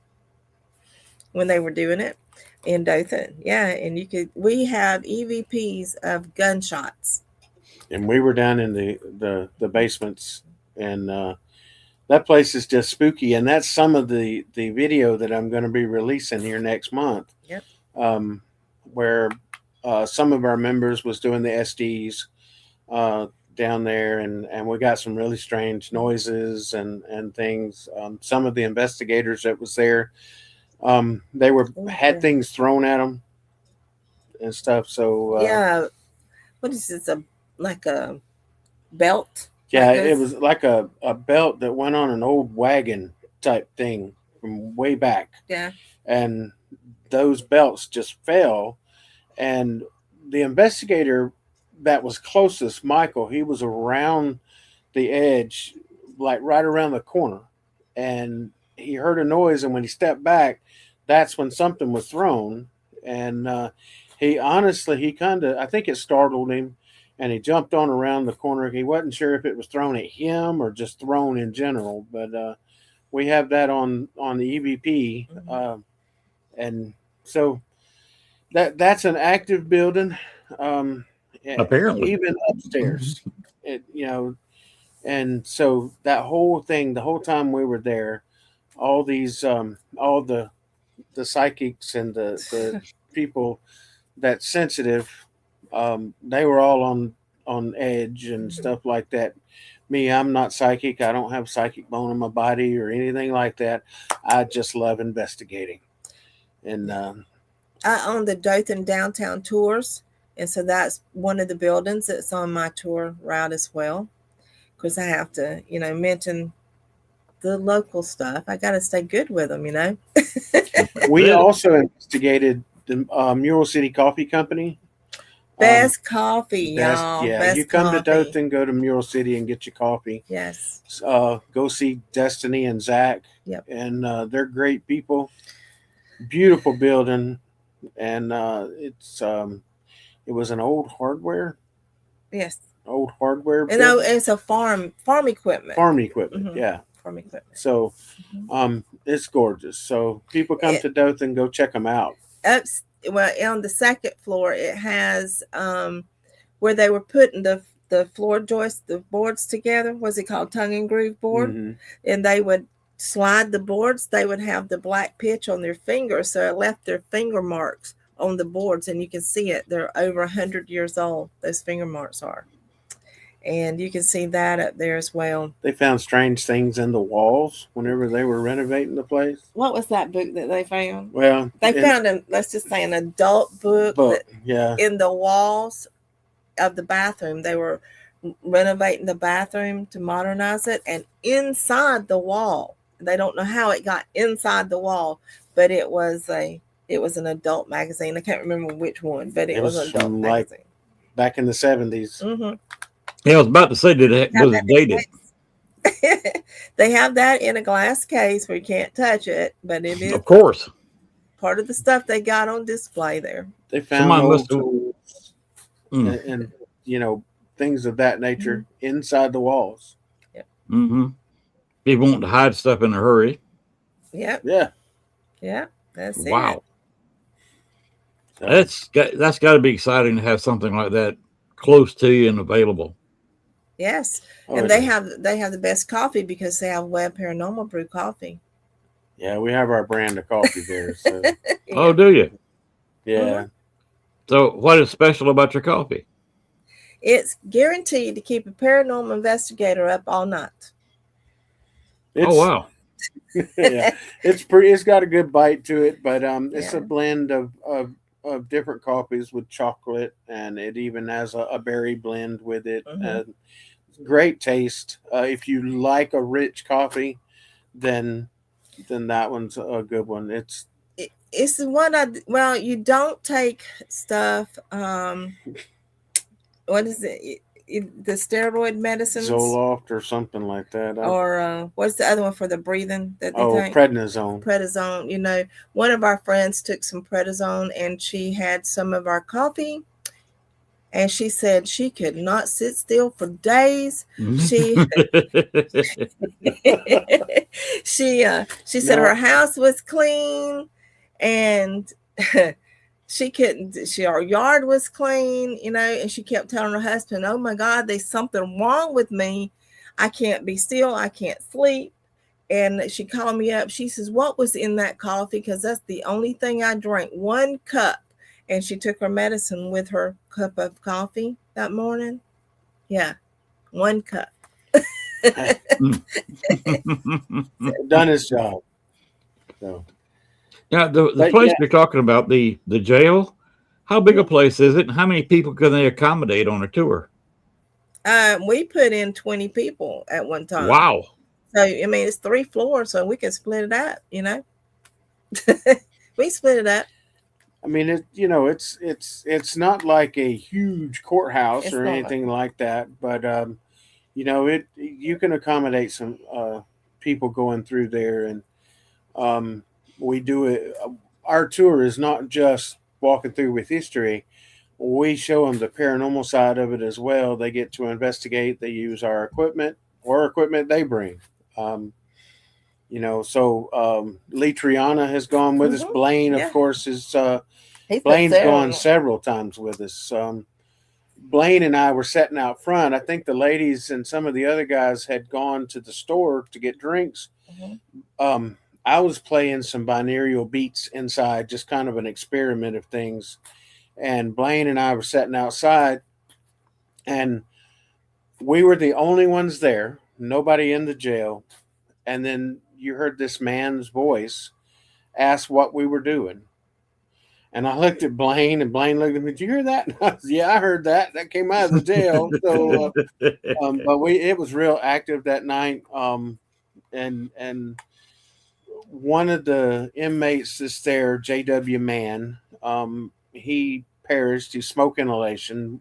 when they were doing it in Dothan. Yeah, and we have EVPs of gunshots. And we were down in the basements, and that place is just spooky. And that's some of the video that I'm going to be releasing here next month. Yep. Where some of our members was doing the SDs down there, and we got some really strange noises and things. Some of the investigators that was there, they had things thrown at them and stuff. So yeah, what is this? Like a belt? Yeah, it was like a belt that went on an old wagon type thing from way back. Yeah, and those belts just fell, and the investigator that was closest, Michael, he was around the edge, like right around the corner, and he heard a noise, and when he stepped back, that's when something was thrown. And he kind of, I think it startled him, and he jumped on around the corner. He wasn't sure if it was thrown at him or just thrown in general, but we have that on the EVP. And so that's an active building, apparently, even upstairs. And so that whole thing, the whole time we were there, all the psychics and the people that's sensitive, they were all on edge and stuff like that. Me, I'm not psychic. I don't have psychic bone in my body or anything like that. I just love investigating. And I own the Dothan downtown tours, and so that's one of the buildings that's on my tour route as well. Because I have to, mention the local stuff. I got to stay good with them, We also investigated the Mural City Coffee Company. Best coffee, y'all. Yeah, best you come coffee. to Dothan, go to Mural City and get your coffee. Yes. Go see Destiny and Zach. Yep. And they're great people. Beautiful building, and it was an old hardware. Yes. Old hardware. And it's a farm equipment. Farm equipment, mm-hmm. Yeah. Farm equipment. So, it's gorgeous. So people come to Dothan, go check them out. On the second floor, it has where they were putting the floor joists, the boards together. What's it called? Tongue and groove board. Mm-hmm. And they would slide the boards. They would have the black pitch on their fingers, so it left their finger marks on the boards, and you can see it. They're over 100 years old. Those finger marks are. and you can see that up there as well. They found strange things in the walls whenever they were renovating the place. What was that book that they found? Well, They found let's just say an adult book that, yeah, in the walls of the bathroom. They were renovating the bathroom to modernize it, and inside the wall, they don't know how it got inside the wall, but it was an adult magazine. I can't remember which one, but it was an adult from magazine. Like back in the 70s. Mm-hmm. Yeah, I was about to say that it was dated. They have that in a glass case where you can't touch it, but it is, of course, part of the stuff they got on display there. They found Somebody old must have- tools and things of that nature inside the walls. Mm-hmm. People want to hide stuff in a hurry. Yep. Yeah. Yeah. That's Wow. it. So, That's got to be exciting to have something like that close to you and available. Yes. oh, And it they is. have the best coffee because they have Web Paranormal brew coffee. Yeah, we have our brand of coffee there. So Oh, do you? yeah. So, what is special about your coffee? It's guaranteed to keep a paranormal investigator up all night. Oh, wow. Yeah, it's pretty. It's got a good bite to it, but it's Yeah. a blend of different coffees with chocolate, and it even has a berry blend with it. Mhm. Great taste. If you like a rich coffee, then that one's a good one. It's the one you don't take stuff, what is it? The steroid medicines, Zoloft or something like that. or what's the other one for the breathing that they take? Prednisone. Prednisone. One of our friends took some prednisone, and she had some of our coffee, and she said she could not sit still for days. She she said No. her house was clean, and she couldn't. Our yard was clean, and she kept telling her husband, "Oh my God, there's something wrong with me. I can't be still. I can't sleep." And she called me up. She says, "What was in that coffee? Because that's the only thing I drank. 1 cup." And she took her medicine with her cup of coffee that morning. Yeah, 1 cup. Done his job. So, Now, the but place yeah, you're talking about, the jail, how big a place is it, and how many people can they accommodate on a tour? We put in 20 people at one time. Wow. So I mean, it's 3 floors, so we can split it up. We split it up. I mean, it's not like a huge courthouse It's or not anything like that, but you can accommodate some people going through there, and we do it. Our tour is not just walking through with history. We show them the paranormal side of it as well. They get to investigate. They use our equipment or equipment they bring. Um, Lee Triana has gone with us. Blaine, Yeah. of course, is He's Blaine's gone several times with us. Blaine and I were sitting out front. I think the ladies and some of the other guys had gone to the store to get drinks. I was playing some binaural beats inside, just kind of an experiment of things. And Blaine and I were sitting outside, and we were the only ones there, nobody in the jail. And then you heard this man's voice ask what we were doing. And I looked at Blaine, and Blaine looked at me. Did you hear that? And I was, yeah, I heard that. That came out of the jail. So, but it was real active that night. And one of the inmates that's there, J.W. Mann, he perished. He's smoke inhalation.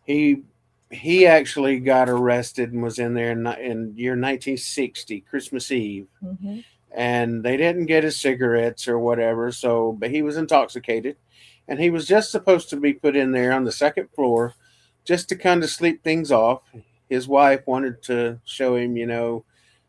He actually got arrested and was in there in year 1960, Christmas Eve. And they didn't get his cigarettes or whatever. So, but he was intoxicated, and he was just supposed to be put in there on the second floor, just to kind of sleep things off. His wife wanted to show him,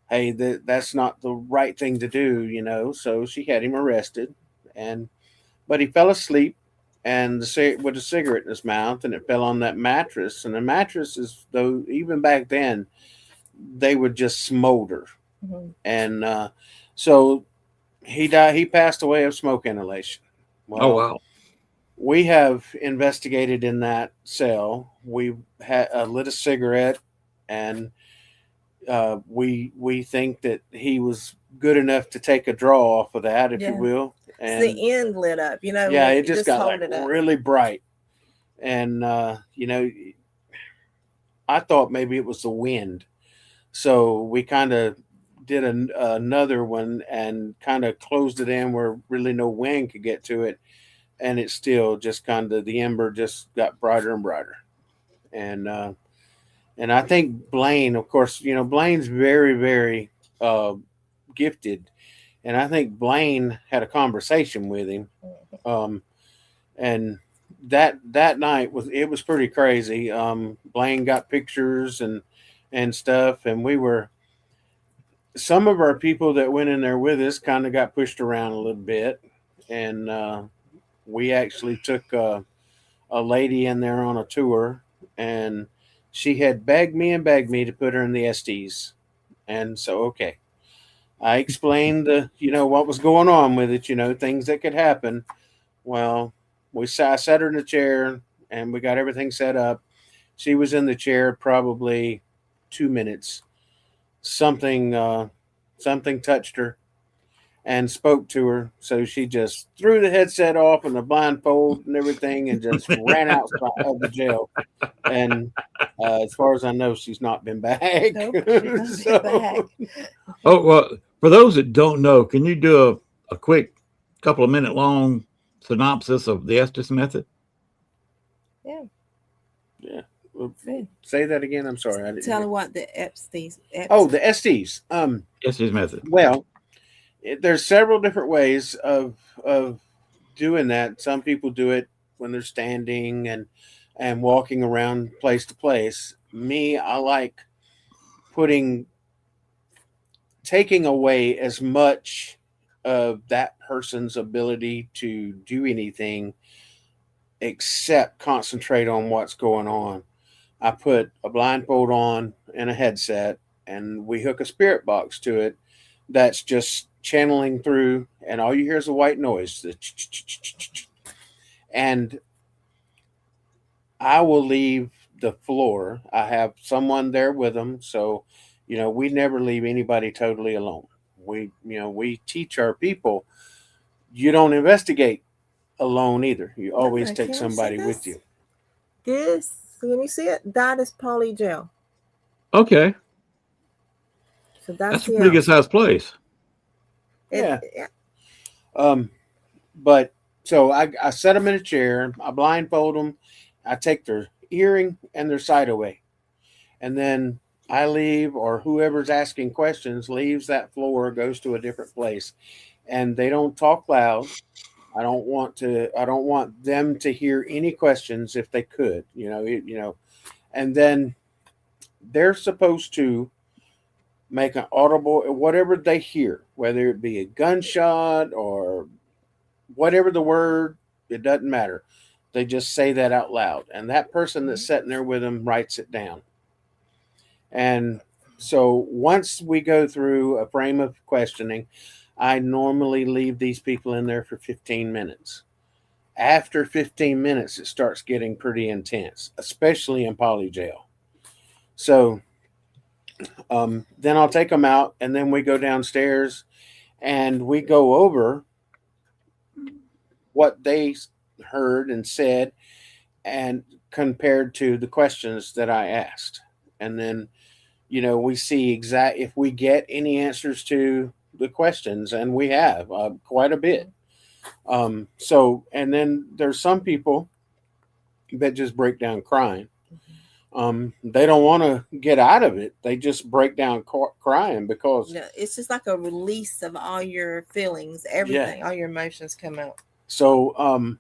hey, that's not the right thing to do, So she had him arrested, but he fell asleep, and with a cigarette in his mouth, and it fell on that mattress. And the mattresses, though, even back then, they would just smolder. And so he died. He passed away of smoke inhalation. Well, Oh, wow. we have investigated in that cell. We had lit a cigarette, and we think that he was good enough to take a draw off of that, if you Yeah. will. It's And the end lit up, yeah, when it you just just got like hold it up. really bright. And I thought maybe it was the wind, so we kind of did another one and kind of closed it in where really no wind could get to it, and it still just kind of the ember just got brighter and brighter. And and I think Blaine, of course, Blaine's very, very uh, gifted, and I think Blaine had a conversation with him, um, and that night was pretty crazy. Blaine got pictures and stuff, and we were some of our people that went in there with us kind of got pushed around a little bit, and we actually took a lady in there on a tour, and she had begged me to put her in the SDs. And so, okay, I explained what was going on with it, things that could happen. Well, I sat her in a chair, and we got everything set up. She was in the chair probably 2 minutes. Something something touched her and spoke to her. So she just threw the headset off and the blindfold and everything, and just ran outside of the jail. And as far as I know, she's not been back. Nope, she's not So back. Oh, well, for those that don't know, can you do a quick couple of minute long synopsis of the Estes method? Yeah. yeah. Well, Good. say that again. I'm sorry. I didn't Tell hear. her what the Epstein's. Oh, the SDs. Estes method. Well, there's several different ways of doing that. Some people do it when they're standing and walking around place to place. Me, I like putting taking away as much of that person's ability to do anything except concentrate on what's going on. I put a blindfold on and a headset, and we hook a spirit box to it that's just channeling through, and all you hear is a white noise. And I will leave the floor. I have someone there with them, so we never leave anybody totally alone. We teach our people you don't investigate alone either. You always Okay, take can we see somebody with this? you. This, can you see it? That is polygel. Okay, So that's that's a the pretty good outside. sized place. Yeah. Yeah. Um, but so I set them in a chair. I blindfold them. I take their hearing and their sight away, and then I leave, or whoever's asking questions leaves that floor, goes to a different place, and they don't talk loud. I don't want them to hear any questions if they could. And then they're supposed to make an audible whatever they hear, whether it be a gunshot or whatever the word, it doesn't matter. They just say that out loud, and that person that's sitting there with them writes it down. And so once we go through a frame of questioning, I normally leave these people in there for 15 minutes. After 15 minutes, it starts getting pretty intense, especially in poly jail. So then I'll take them out, and then we go downstairs and we go over what they heard and said, and compared to the questions that I asked. And then, we see exact if we get any answers to the questions, and we have quite a bit. So, and then there's some people that just break down crying. They don't want to get out of it. They just break down crying because, No, it's just like a release of all your feelings, yeah. everything, all your emotions come out. So,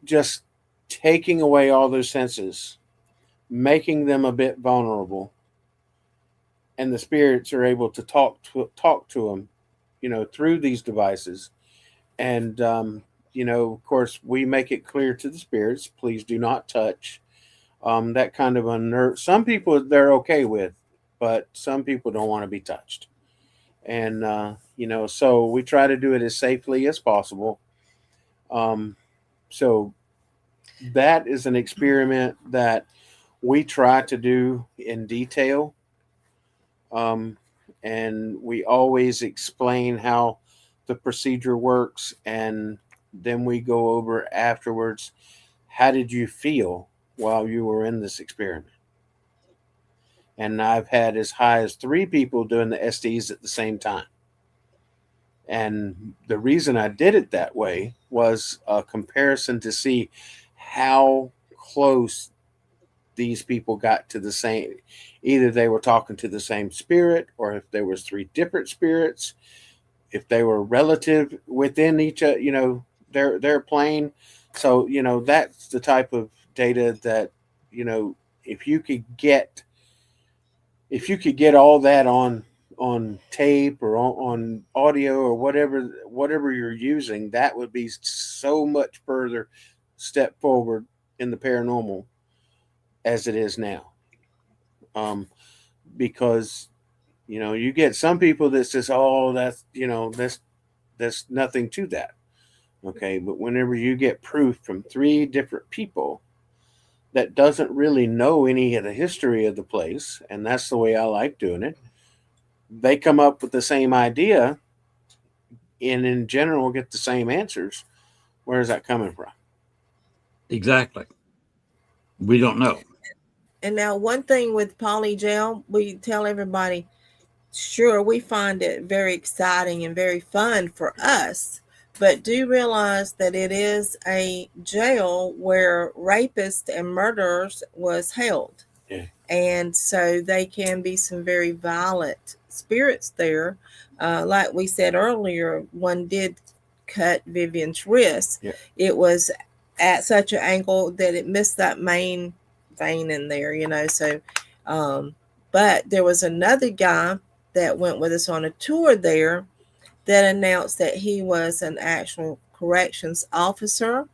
just taking away all those senses, making them a bit vulnerable, and the spirits are able to talk to them, through these devices. And of course, we make it clear to the spirits, please do not touch. That kind of unnerve. Some people they're okay with, but some people don't want to be touched. And so we try to do it as safely as possible. So that is an experiment that we try to do in detail. Um, and we always explain how the procedure works. And then we go over afterwards, how did you feel while you were in this experiment? And I've had as high as 3 people doing the SDs at the same time. And the reason I did it that way was a comparison to see how close these people got to the same. Either they were talking to the same spirit, or if there was 3 different spirits, if they were relative within each, their plane. So that's the type of data that if you could get all that on tape or on audio or whatever you're using, that would be so much further step forward in the paranormal as it is now. Because you get some people that says, oh, that's nothing to that. Okay, but whenever you get proof from 3 different people that doesn't really know any of the history of the place, and that's the way I like doing it, they come up with the same idea and in general get the same answers. Where is that coming from? Exactly. We don't know. And now, one thing with polygel, we tell everybody, sure, we find it very exciting and very fun for us, but do realize that it is a jail where rapists and murderers was held. Yeah. And so they can be some very violent spirits there. Like we said earlier, one did cut Vivian's wrist. Yeah. It was at such an angle that it missed that main vein in there, so but there was another guy that went with us on a tour there that announced that he was an actual corrections officer,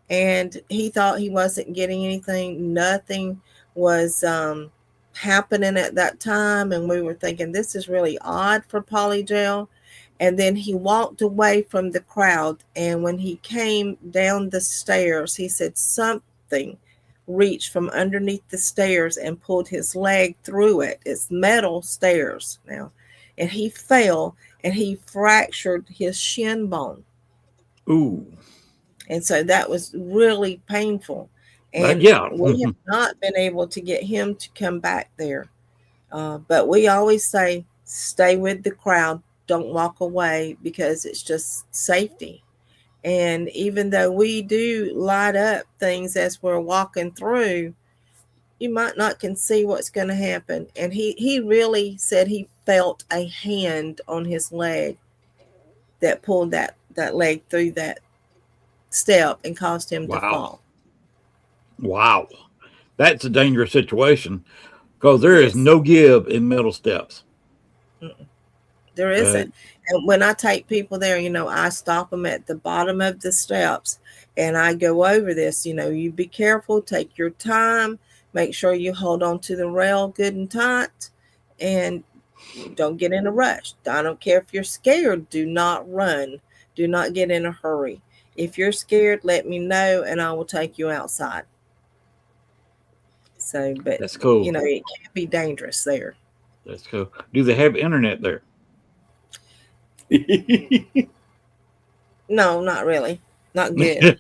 and he thought he wasn't getting anything. Nothing was happening at that time, and we were thinking, this is really odd for polygel. And then he walked away from the crowd, and when he came down the stairs, he said something reached from underneath the stairs and pulled his leg through it. It's metal stairs now. And he fell and he fractured his shin bone. Ooh. And so that was really painful. And yeah. We have not been able to get him to come back there. But we always say, stay with the crowd. Don't walk away, because it's just safety. And even though we do light up things as we're walking through, you might not can see what's going to happen. And he really said he felt a hand on his leg that pulled that leg through that step and caused him to fall. Wow. That's a dangerous situation, because there is no give in metal steps. There isn't. And when I take people there, I stop them at the bottom of the steps and I go over this, you be careful, take your time, make sure you hold on to the rail good and tight, and don't get in a rush. I don't care if you're scared, do not run. Do not get in a hurry. If you're scared, let me know and I will take you outside. So, but that's cool. It can be dangerous there. That's cool. Do they have internet there? No, not really. Not good. He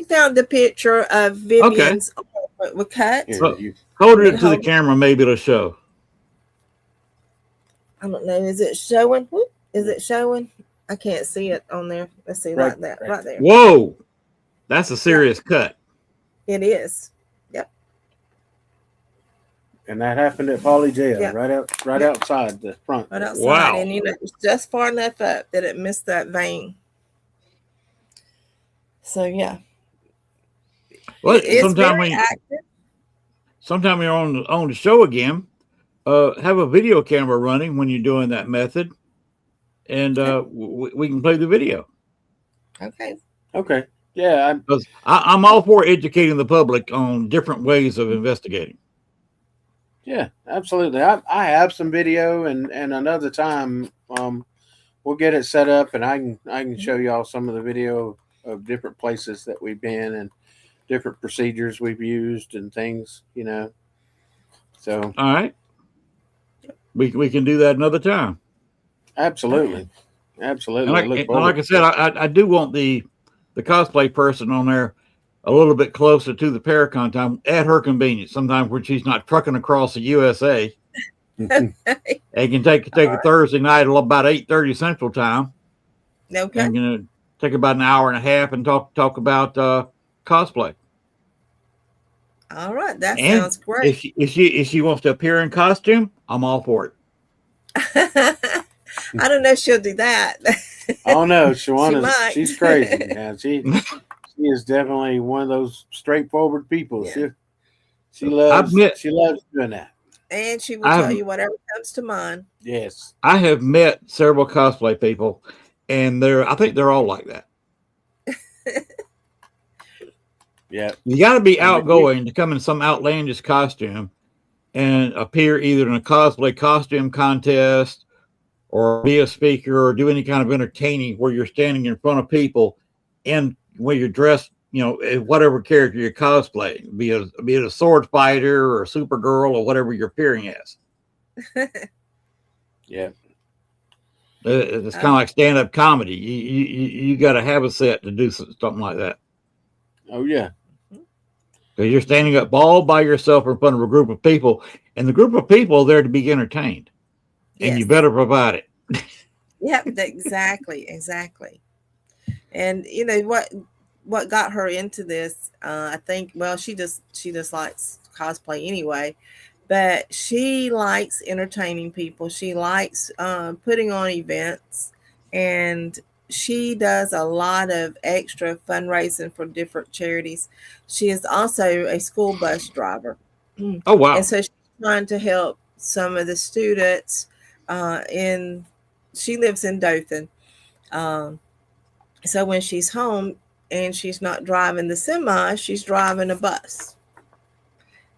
found the picture of Vivian's with cut. Hold it to the camera, maybe it'll show. I don't know. Is it showing? Is it showing? I can't see it on there. Let's see, right there. Whoa, that's a serious cut. It is. Yep. And that happened at polygel, right outside the front. Right outside. Wow. And it's just far enough up that it missed that vein. So yeah. Well, sometime you're on the show again, have a video camera running when you're doing that method, and we can play the video. Okay. Yeah, I'm all for educating the public on different ways of investigating. Yeah, absolutely. I have some video, and another time we'll we'll get it set up, and I can show y'all some of the video of different places that we've been and different procedures we've used and things, So All right. We can do that another time. absolutely. And I like, look and forward like I said, I do want the cosplay person on there a little bit closer to the Paracon time at her convenience. Sometimes when she's not trucking across the USA, to and can take a Thursday night at about 8:30 Central Time, Okay. and gonna take about an hour and a half and talk about cosplay. All right. That And sounds great. if she wants to appear in costume, I'm all for it. I don't know if she'll do that. Oh no, She Shawana, might. she's crazy. Yeah, she is definitely one of those straightforward people. Yeah. She loves met- doing that. And she will tell you whatever comes to mind. Yes. I have met several cosplay people, and I think they're all like that. Yeah. You got to be outgoing to come in some outlandish costume and appear either in a cosplay costume contest or be a speaker or do any kind of entertaining where you're standing in front of people and where you're dressed, whatever character you're cosplaying, be it a sword fighter or a Supergirl or whatever you're appearing as. Yeah. It's kind of like stand-up comedy. You got to have a set to do something like that. Oh yeah. Because you're standing up all by yourself in front of a group of people, and the group of people are there to be entertained. Yes. And you better provide it. Yep, exactly. And what got her into this? I think, well, she just likes cosplay anyway, but she likes entertaining people. She likes putting on events, and she does a lot of extra fundraising for different charities. She is also a school bus driver. Oh wow! And so she's trying to help some of the students. She lives in Dothan. So when she's home and she's not driving the semi, she's driving a bus.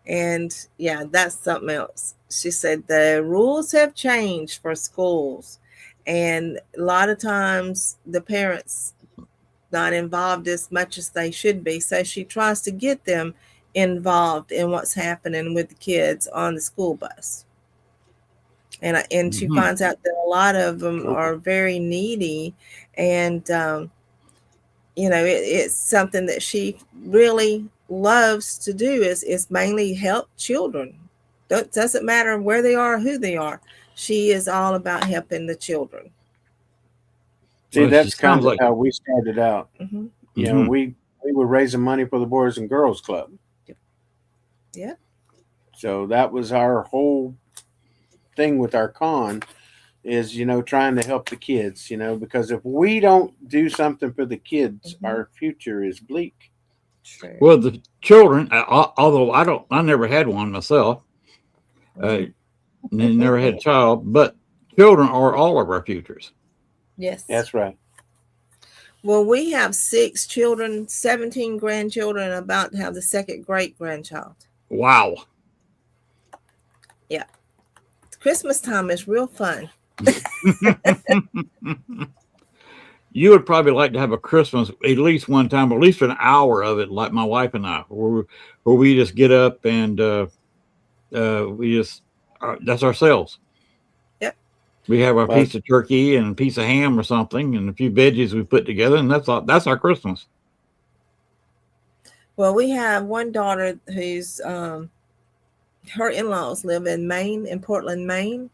And yeah, that's something else. She said the rules have changed for schools, and a lot of times the parents not involved as much as they should be. So she tries to get them involved in what's happening with the kids on the school bus. And she finds out that a lot of them are very needy, and it's something that she really loves to do is mainly help children. Doesn't matter where they are or who they are. She is all about helping the children. See, that's kind of how we started out. Mm-hmm. We were raising money for the Boys and Girls Club. Yeah. So that was our whole thing with our con is, trying to help the kids, because if we don't do something for the kids, our future is bleak. True. Well, the children, although I never had one myself, never had a child, but children are all of our futures. Yes. That's right. Well, we have 6 children, 17 grandchildren, and about to have the second great grandchild. Wow. Yeah. Christmas time is real fun. You would probably like to have a Christmas at least one time, at least for an hour of it, like my wife and I, where we just get up and that's ourselves. Yep. We have a piece of turkey and a piece of ham or something, and a few veggies we put together, and that's our Christmas. Well, we have one daughter who's her in-laws live in Maine, in Portland, Maine.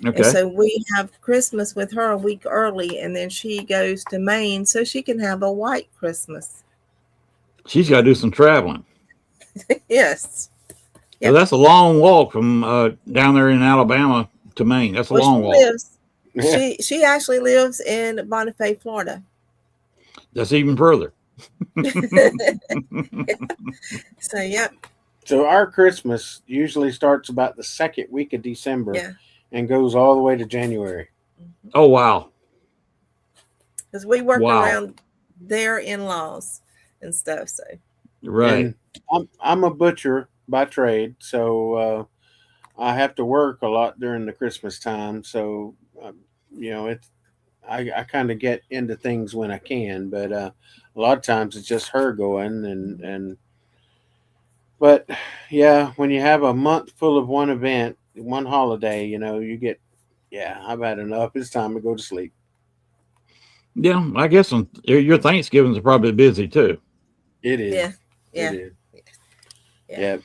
Okay. And so we have Christmas with her a week early, and then she goes to Maine so she can have a white Christmas. She's got to do some traveling. Yes. Yep. So that's a long walk from down there in Alabama to Maine. That's a long walk. She actually lives in Bonifay, Florida. That's even further. So, yep. So our Christmas usually starts about the second week of December and goes all the way to January. Oh, wow. Because we work around their in-laws and stuff. So right. And I'm a butcher by trade, so I have to work a lot during the Christmas time. So, I kind of get into things when I can, but a lot of times it's just her going and but yeah, when you have a month full of one event, one holiday, you get, yeah, I've had enough. It's time to go to sleep. Yeah, I guess your Thanksgivings are probably busy too. It is. Yeah. It Yeah. is. Yeah. Yeah.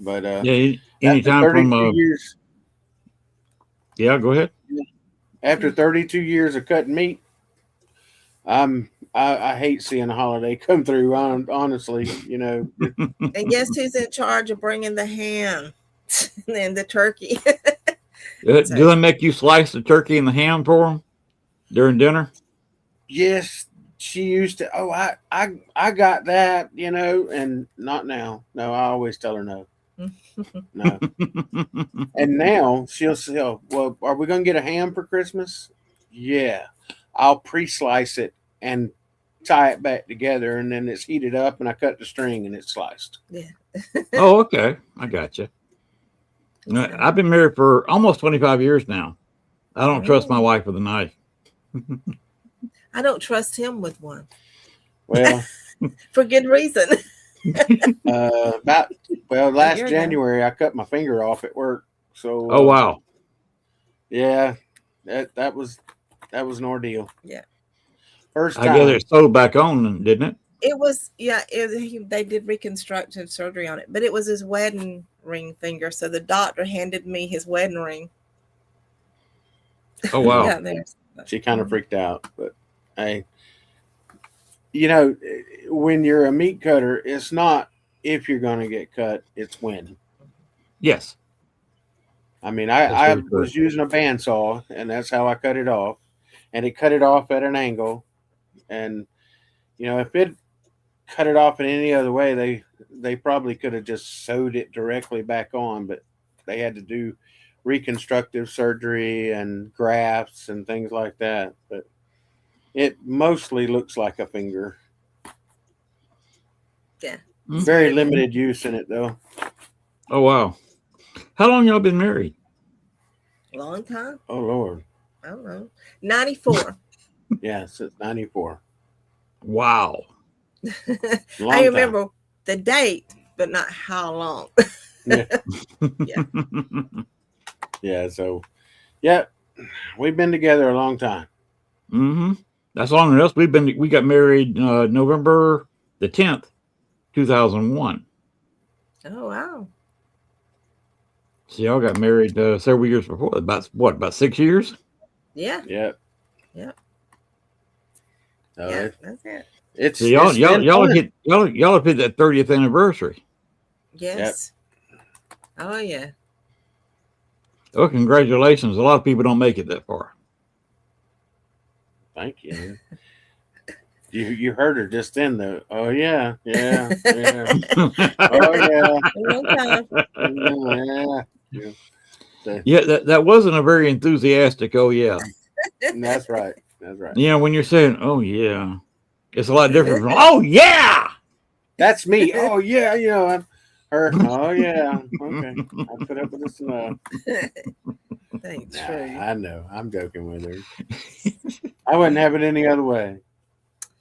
But Yeah, after anytime from 32 years, yeah, go ahead. after 32 years of cutting meat, I hate seeing a holiday come through. Honestly, And guess who's in charge of bringing the ham and the turkey? Do So they make you slice the turkey and the ham for them during dinner? yes, she used to. Oh, I got that, and not now. No, I always tell her no, no. And now she'll say, oh, well, are we going to get a ham for Christmas? Yeah, I'll pre-slice it and tie it back together, and then it's heated up, and I cut the string, and it's sliced. yeah. Oh, okay. I got you. I've been married for almost 25 years now. I don't trust my wife with a knife. I don't trust him with one. Well, For good reason. last You're January I cut my finger off at work. So Oh, wow. yeah, that was an ordeal. Yeah. First I guess time. it sewed back on, didn't it? It was, yeah, they did reconstructive surgery on it, but it was his wedding ring finger. So the doctor handed me his wedding ring. Oh, wow. Yeah, there's. She kind of freaked out, but hey, when you're a meat cutter, it's not if you're going to get cut, it's when. Yes. I mean, That's I very was using a bandsaw, and that's how I cut it off, and it cut it off at an angle, and if it cut it off in any other way, they probably could have just sewed it directly back on, but they had to do reconstructive surgery and grafts and things like that. But it mostly looks like a finger. Yeah. Very limited use in it though. Oh, wow. How long y'all been married? Long time. Oh Lord. I don't know. 94. Yeah, since 94. Wow. Long I time. remember the date, but not how long. Yeah. Yeah. Yeah, so yeah, we've been together a long time. Mm-hmm. That's longer than us. We got married November the 10th, 2001. Oh, wow. So y'all got married several years before. About 6 years? Yeah. Yeah. Yeah. So Yeah. That's it. it's So y'all it's been fun. have hit that 30th anniversary. Yes. Oh, yeah. Oh, congratulations. A lot of people don't make it that far. Thank you. You heard her just then though. Oh yeah, yeah, yeah. Oh yeah, A long time. yeah. So, Yeah, that wasn't a very enthusiastic, oh yeah. that's right. That's right. When you're saying, oh yeah, it's a lot different from, oh yeah. That's me. Oh yeah, I'm her. Oh yeah. Okay. I'll put up with this enough. Thanks, Nah, true. I know. I'm joking with her. I wouldn't have it any other way.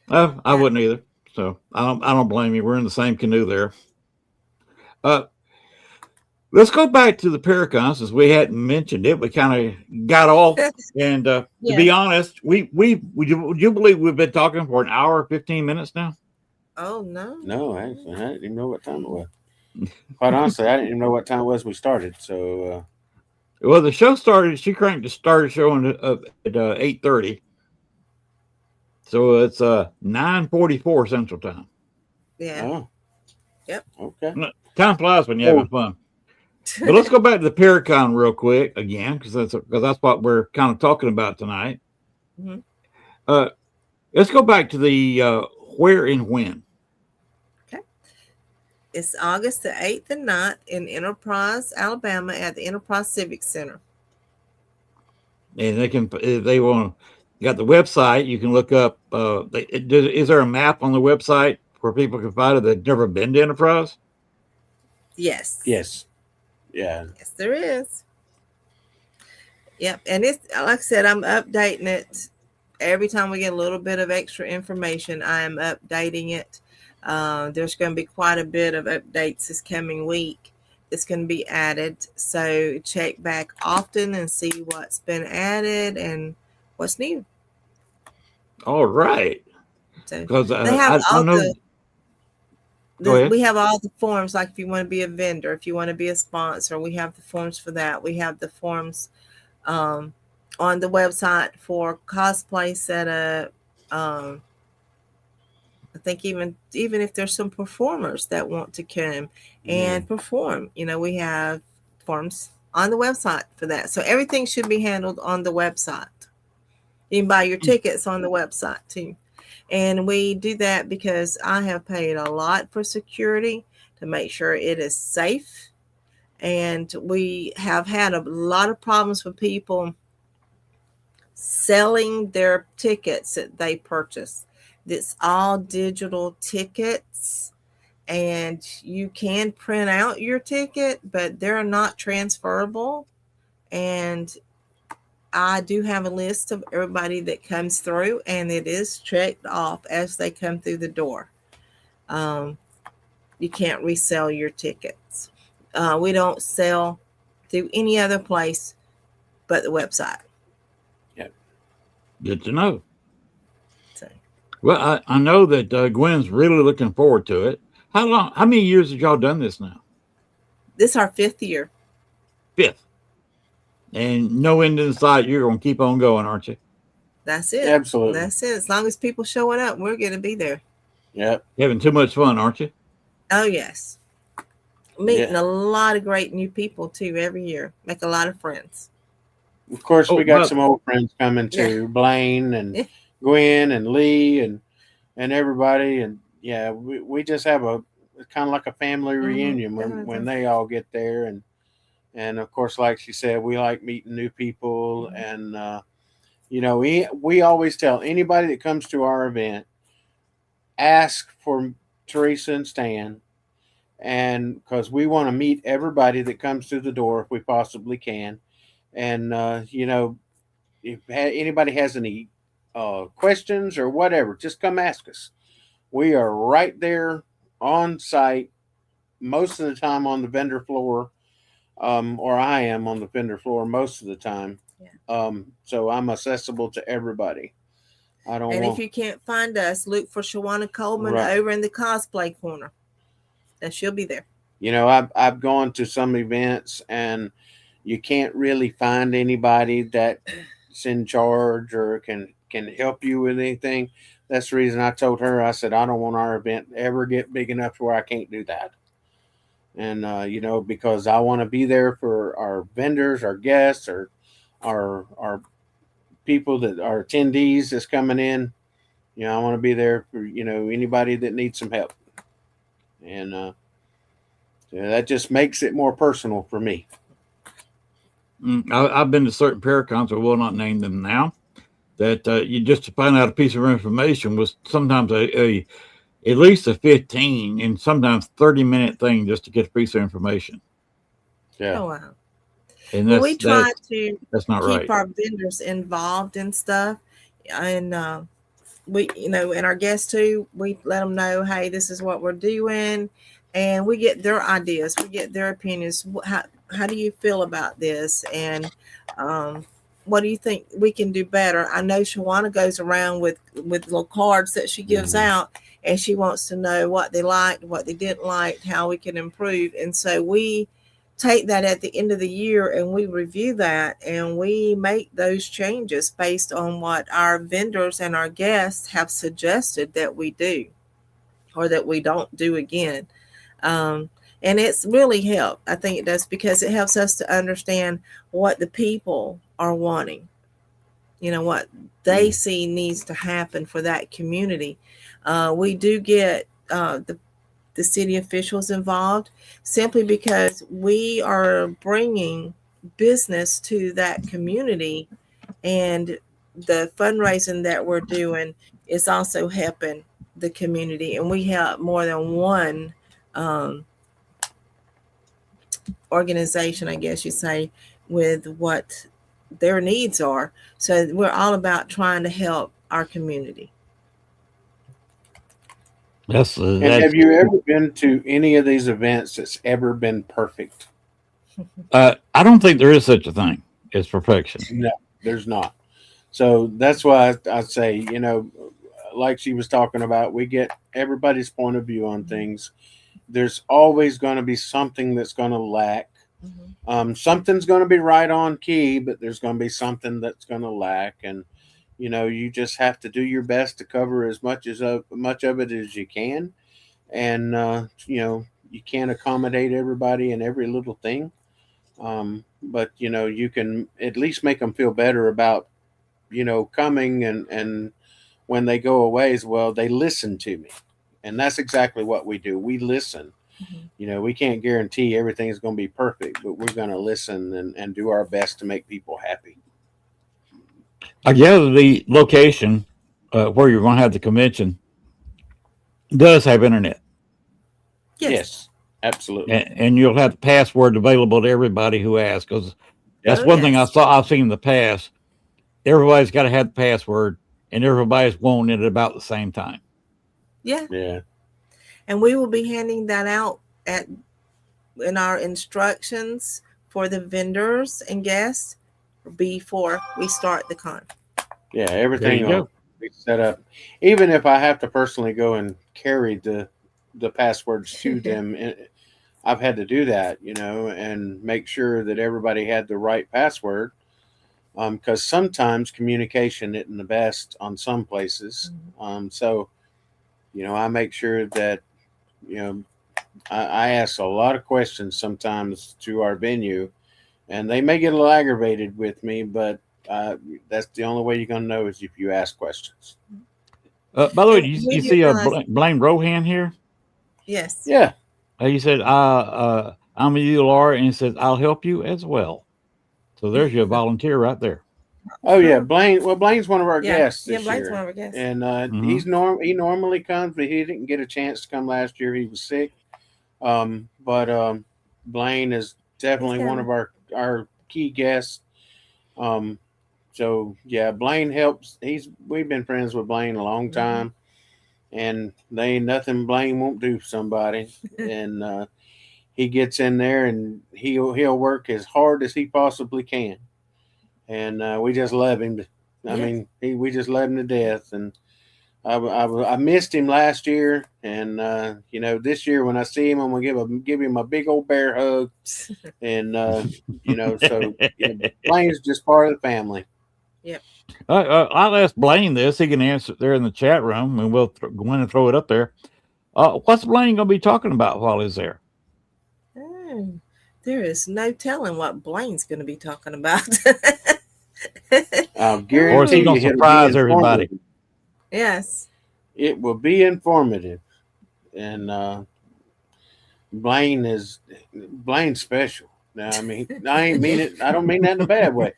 I wouldn't either. So I don't blame you. We're in the same canoe there. Let's go back to the Paracon since we hadn't mentioned it. We kind of got off, and to be honest, would you believe we've been talking for an hour, 15 minutes now? Oh, no. No, actually, I didn't even know what time it was. Quite honestly, I didn't even know what time it was we started. So, well, the show started. She started showing at 8:30, so it's 9:44 Central Time. Yeah. oh, Yep. Okay. Time flies when you're having fun. But let's go back to the Paracon real quick again, because that's what we're kind of talking about tonight. Mm-hmm. Let's go back to the where and when. Okay. It's August the 8th and 9th in Enterprise, Alabama, at the Enterprise Civic Center. And they can, if they want, you got the website. You can look up. Is there a map on the website where people can find it that've never been to Enterprise? Yes. Yes. Yeah. Yes, there is. Yep. And it's like I said, I'm updating it every time we get a little bit of extra information. I am updating it. There's going to be quite a bit of updates this coming week. It's going to be added. So check back often and see what's been added and what's new. All right. So Because they have I all know. Go ahead. we have all the forms, like if you want to be a vendor, if you want to be a sponsor, we have the forms for that. We have the forms on the website for cosplay setup. I think even if there's some performers that want to come and perform, we have forms on the website for that. So everything should be handled on the website. You can buy your tickets on the website too. And we do that because I have paid a lot for security to make sure it is safe. And we have had a lot of problems with people selling their tickets that they purchase. It's all digital tickets, and you can print out your ticket, but they're not transferable. And I do have a list of everybody that comes through, and it is checked off as they come through the door. You can't resell your tickets. We don't sell through any other place but the website. Yep. Good to know. So, Well, I know that Gwen's really looking forward to it. How many years have y'all done this now? this is our 5th year. 5th. And no end in sight. You're going to keep on going, aren't you? That's it. Absolutely. That's it. As long as people showing up, we're going to be there. Yep. You're having too much fun, aren't you? Oh, yes. Meeting a lot of great new people, too, every year. Make a lot of friends. Of course, we got some old friends coming too. Blaine and Gwen and Lee and everybody. And, yeah, we just have a kind of like a family reunion when they all get there. And of course, like she said, we like meeting new people. And, we always tell anybody that comes to our event, ask for Teresa and Stan. And because we want to meet everybody that comes through the door if we possibly can. And, if anybody has any questions or whatever, just come ask us. We are right there on site most of the time on the vendor floor, or I am on the vendor floor most of the time. Yeah. So I'm accessible to everybody. If you can't find us, look for Shawana Coleman over in the cosplay corner, and she'll be there. I've gone to some events and you can't really find anybody that's in charge or can help you with anything. That's the reason I told her, I said, I don't want our event to ever get big enough to where I can't do that. And, because I want to be there for our vendors, our guests, or our people that are attendees that's coming in. I want to be there for, anybody that needs some help. And that just makes it more personal for me. I've been to certain paracons, I will not name them now, that you just to find out a piece of information was sometimes a at least a 15 and sometimes 30-minute thing just to get a piece of information. Yeah. Oh, wow. And we try to that's not keep right. our vendors involved in stuff. And we, and our guests too, we let them know, hey, this is what we're doing. And we get their ideas. We get their opinions. How do you feel about this? And what do you think we can do better? I know Shawana goes around with little cards that she gives out, and she wants to know what they liked, what they didn't like, how we can improve. And so we take that at the end of the year and we review that and we make those changes based on what our vendors and our guests have suggested that we do or that we don't do again. And it's really helped. I think it does because it helps us to understand what the people are wanting, what they see needs to happen for that community. We do get the city officials involved simply because we are bringing business to that community, and the fundraising that we're doing is also helping the community. And we have more than one organization, I guess you say, with what their needs are. So we're all about trying to help our community. And have you ever been to any of these events that's ever been perfect? I don't think there is such a thing as perfection. No, there's not. So that's why I say, like she was talking about, we get everybody's point of view on things. There's always going to be something that's going to lack. Something's going to be right on key, but there's going to be something that's going to lack, and you just have to do your best to cover as much of it as you can, and you can't accommodate everybody in every little thing, but you can at least make them feel better about coming, and when they go away as well, they listen to me, and that's exactly what we do. We listen. We can't guarantee everything is going to be perfect, but we're going to listen and do our best to make people happy. I gather the location where you're going to have the convention does have internet. Yes, absolutely. And you'll have the password available to everybody who asks, because that's one thing I've seen in the past. Everybody's got to have the password, and everybody's wanting it about the same time. Yeah. And we will be handing that out in our instructions for the vendors and guests before we start the con. Yeah, everything will be set up. Even if I have to personally go and carry the passwords to them, I've had to do that, and make sure that everybody had the right password. Because sometimes communication isn't the best on some places. So, I make sure that, I ask a lot of questions sometimes to our venue, and they may get a little aggravated with me, but that's the only way you're going to know is if you ask questions. By the way, you see Blaine Rohan here? Yes. Yeah. He said, I'm a ULR, and he says, I'll help you as well. So there's your volunteer right there. Oh yeah, Blaine. Well, Blaine's one of our guests this Blaine's year, one of our guests, and he normally comes, but he didn't get a chance to come last year. He was sick. But Blaine is definitely one of our key guests. So yeah, Blaine helps. We've been friends with Blaine a long time, and they ain't nothing Blaine won't do for somebody, and he gets in there and he'll work as hard as he possibly can. And we just love him. I mean, we just love him to death. And I missed him last year, and this year when I see him, I'm gonna give him a big old bear hug. And so Blaine's just part of the family. Yep. I'll ask Blaine this. He can answer it there in the chat room, and we'll go in and throw it up there. What's Blaine going to be talking about while he's there? There is no telling what Blaine's going to be talking about. I'll guarantee or is he going to surprise everybody? Yes. It will be informative. And Blaine's special. Now, I mean, I don't mean that in a bad way.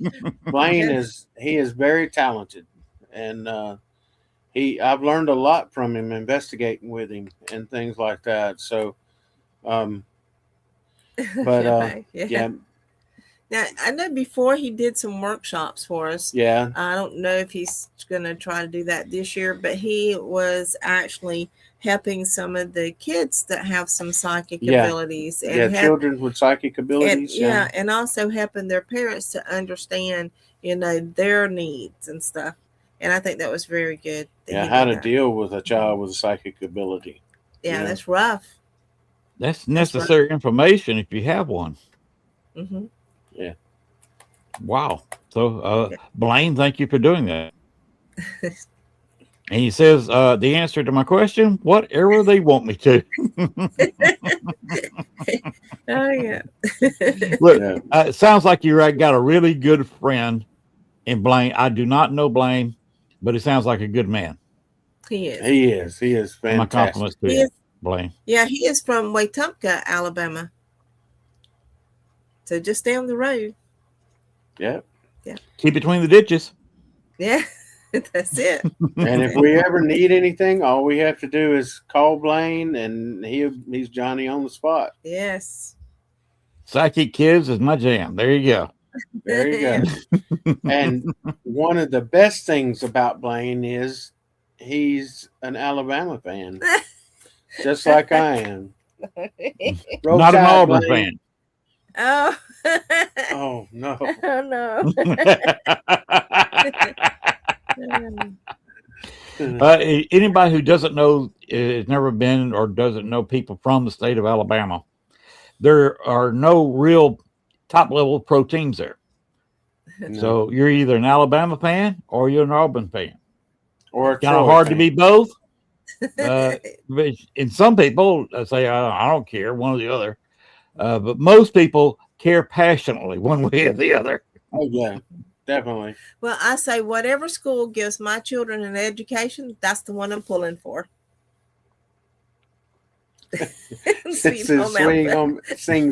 Blaine is very talented, and I've learned a lot from him, investigating with him and things like that. So, yeah. Now, I know before he did some workshops for us. Yeah. I don't know if he's going to try to do that this year, but he was actually helping some of the kids that have some psychic abilities. And children with psychic abilities. And also helping their parents to understand, their needs and stuff. And I think that was very good. How to deal with a child with a psychic ability. Yeah, that's rough. That's necessary information if you have one. Mm-hmm. Yeah. Wow. So, Blaine, thank you for doing that. And he says, the answer to my question, whatever they want me to. Oh, yeah. Look, it sounds like you got a really good friend in Blaine. I do not know Blaine, but he sounds like a good man. He is. He is fantastic. My compliments to you, Blaine. Yeah, he is from Wetumpka, Alabama. So just down the road. Yeah. Keep between the ditches. Yeah, that's it. And if we ever need anything, all we have to do is call Blaine, and he's Johnny on the spot. Yes. Psychic kids is my jam. There you go. There you go. And one of the best things about Blaine is he's an Alabama fan, just like I am. Roll Not an Tide, Auburn Blaine. Oh. Oh no. Oh no. Anybody who doesn't know, has never been or doesn't know people from the state of Alabama, there are no real top level pro teams there. No. So you're either an Alabama fan or you're an Auburn fan. Or a Kind of Troy hard fan. to be both. And some people say, I don't care, one or the other. But most people care passionately one way or the other. Oh yeah, definitely. Well, I say whatever school gives my children an education, that's the one I'm pulling for. Sings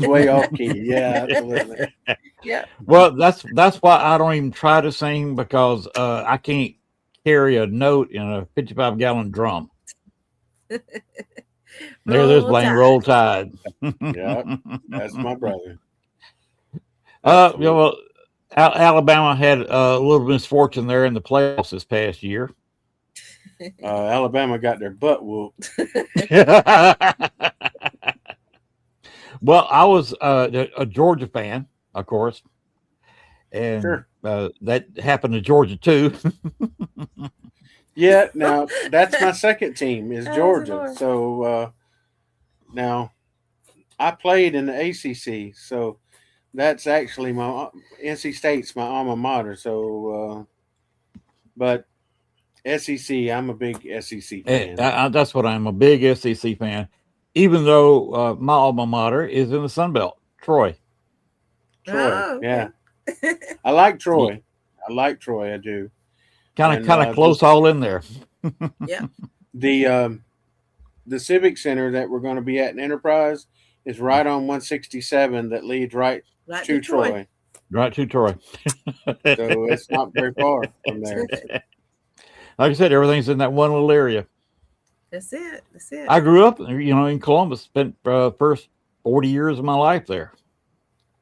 way off key. Yeah, absolutely. Yeah. Well, that's why I don't even try to sing, because I can't carry a note in a 55-gallon drum. There's Blaine. Roll Tide. Yeah, that's my brother. Well, Alabama had a little misfortune there in the playoffs this past year. Alabama got their butt whooped. Well, I was a Georgia fan, of course, and Sure. That happened to Georgia too. Yeah, now that's my second team is Oh, Georgia. Lord. So now I played in the ACC, so that's actually my NC State's my alma mater. So, but SEC, I'm a big SEC fan. That's what I'm, a big SEC fan, even though my alma mater is in the Sun Belt, Troy. Troy, Oh, okay. yeah. I like Troy. I do. Kind of close all in there. Yeah. The Civic Center that we're going to be at in Enterprise is right on 167 that leads right to Troy. Right to Troy. So it's not very far from there. Like I said, everything's in that one little area. That's it. I grew up, in Columbus. Spent first 40 years of my life there.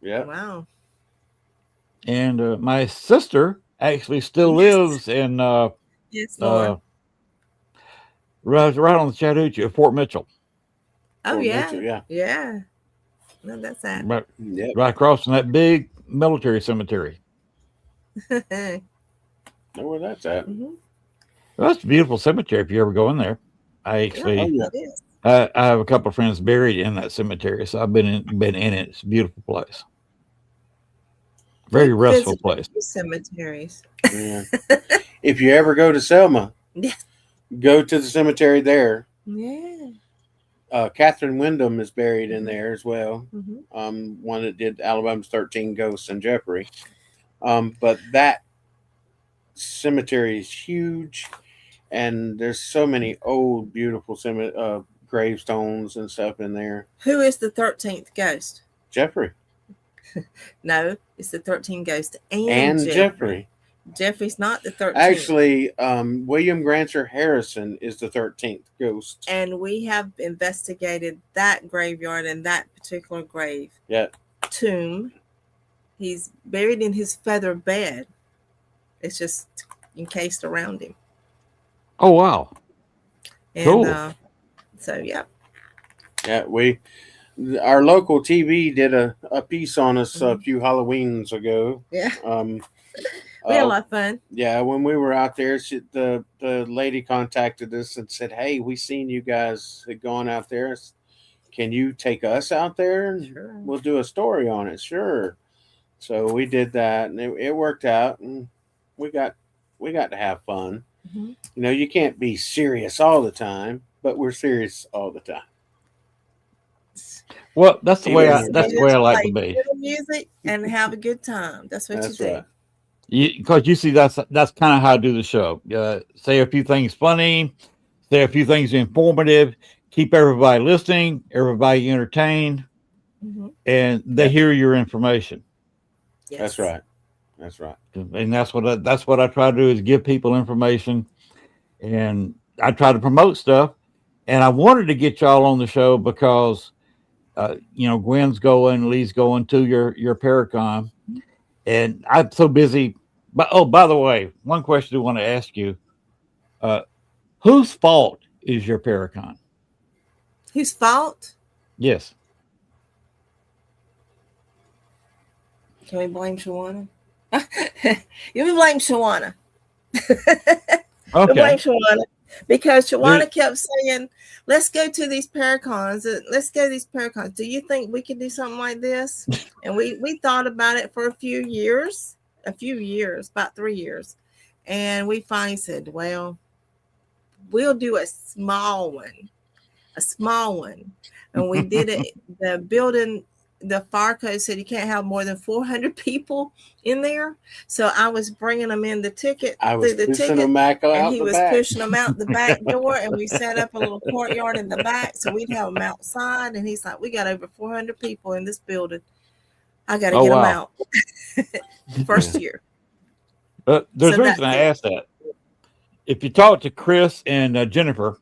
Yeah. Wow. And my sister actually still lives in Yes, Lord. right on the Chattahoochee, Fort Mitchell. Oh, Fort yeah. Mitchell, yeah. Yeah. No, that's that. Right across from that big military cemetery. Know where that's at. Mm-hmm. Well, that's a beautiful cemetery if you ever go in there. I actually, It is. I have a couple of friends buried in that cemetery, so I've been in it. It's a beautiful place. Very restful place. Cemeteries. Yeah. If you ever go to Selma, go to the cemetery there. Yeah. Catherine Wyndham is buried in there as well. Mm-hmm. One that did Alabama's 13 Ghosts and Jeopardy. But that cemetery is huge, and there's so many old, beautiful gravestones and stuff in there. Who is the 13th ghost? Jeffrey. No, it's the 13th ghost And Jeffrey. Jeffrey's not the 13th. Actually, William Grancer Harrison is the 13th ghost. And we have investigated that graveyard and that particular grave. Yeah. Tomb. He's buried in his feather bed. It's just encased around him. Oh, wow. And, cool. So, yeah. Yeah, our local TV did a piece on us a few Halloweens ago. Yeah. We had a lot of fun. Yeah, when we were out there, the lady contacted us and said, "Hey, we seen you guys had gone out there. Can you take us out there? Sure. We'll do a story on it." Sure. So we did that, and it worked out, and we got to have fun. Mm-hmm. You can't be serious all the time, but we're serious all the time. Well, that's the way I like to be. Music and have a good time. That's what you do. Right. Because you see, that's kind of how I do the show. Say a few things funny, say a few things informative, keep everybody listening, everybody entertained, and they hear your information. Yes. That's right. That's right. And that's what I try to do, is give people information, and I try to promote stuff. And I wanted to get y'all on the show because Gwen's going, Lee's going to your Paracon, And I'm so busy. But oh, by the way, one question I want to ask you: uh, whose fault is your Paracon? Whose fault? Yes. Can we blame Shawana? You can blame Shawana. We blame Okay. Shawana because There- Shawana kept saying, "Let's go to these Paracons. Let's go to these Paracons. Do you think we can do something like this?" And we thought about it for a few years, about 3 years, and we finally said, "Well, we'll do a small one, a small one." And we did it. The building, the fire code said you can't have more than 400 people in there. So I was bringing them in the ticket I was through the pushing ticket, them back and out he the was back. pushing them out the back door, and we set up a little courtyard in the back so we'd have them outside. And he's like, "We got over 400 people in this building. I got to oh get them wow. out." First year. There's So a that's reason I it. asked that. If you talk to Chris and Jennifer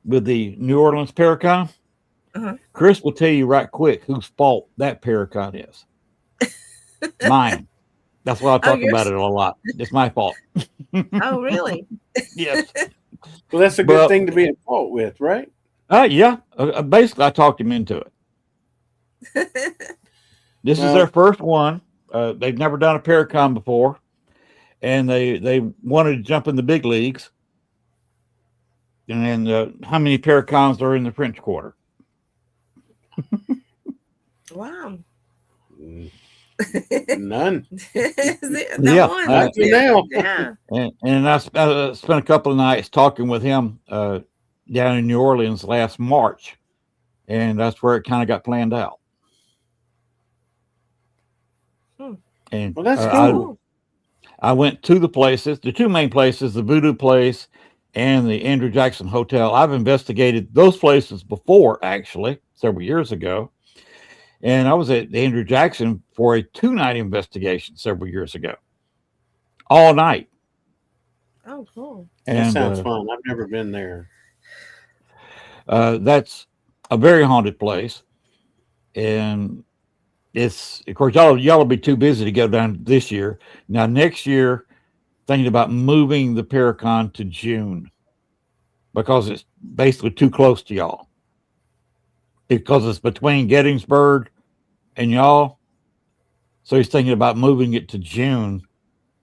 with the New Orleans Paracon, Uh-huh. Chris will tell you right quick whose fault that Paracon is. Mine. That's why I Oh, talk about it a lot. It's my fault. oh, really? Yes. Well, that's a good But thing to be at fault with, right? yeah, basically, I talked him into it. This is their Well, first one. They've never done a Paracon before, and they wanted to jump in the big leagues. And how many Paracons are in the French Quarter? Wow. none. That Yeah, one. Not to now. Yeah. and I spent a couple of nights talking with him down in New Orleans last March, and that's where it kind of got planned out. Hmm. And Well, that's That's cool. cool. I went to the places, the two main places, the Voodoo Place and the Andrew Jackson Hotel. I've investigated those places before, actually, several years ago. And I was at the Andrew Jackson for a 2-night investigation several years ago, all night. Oh, cool. That And sounds fun. I've never been there. that's a very haunted place. And it's, of course, y'all will be too busy to go down this year. Now, next year, thinking about moving the Paracon to June because it's basically too close to y'all. Because it's between Gettysburg and y'all. So he's thinking about moving it to June.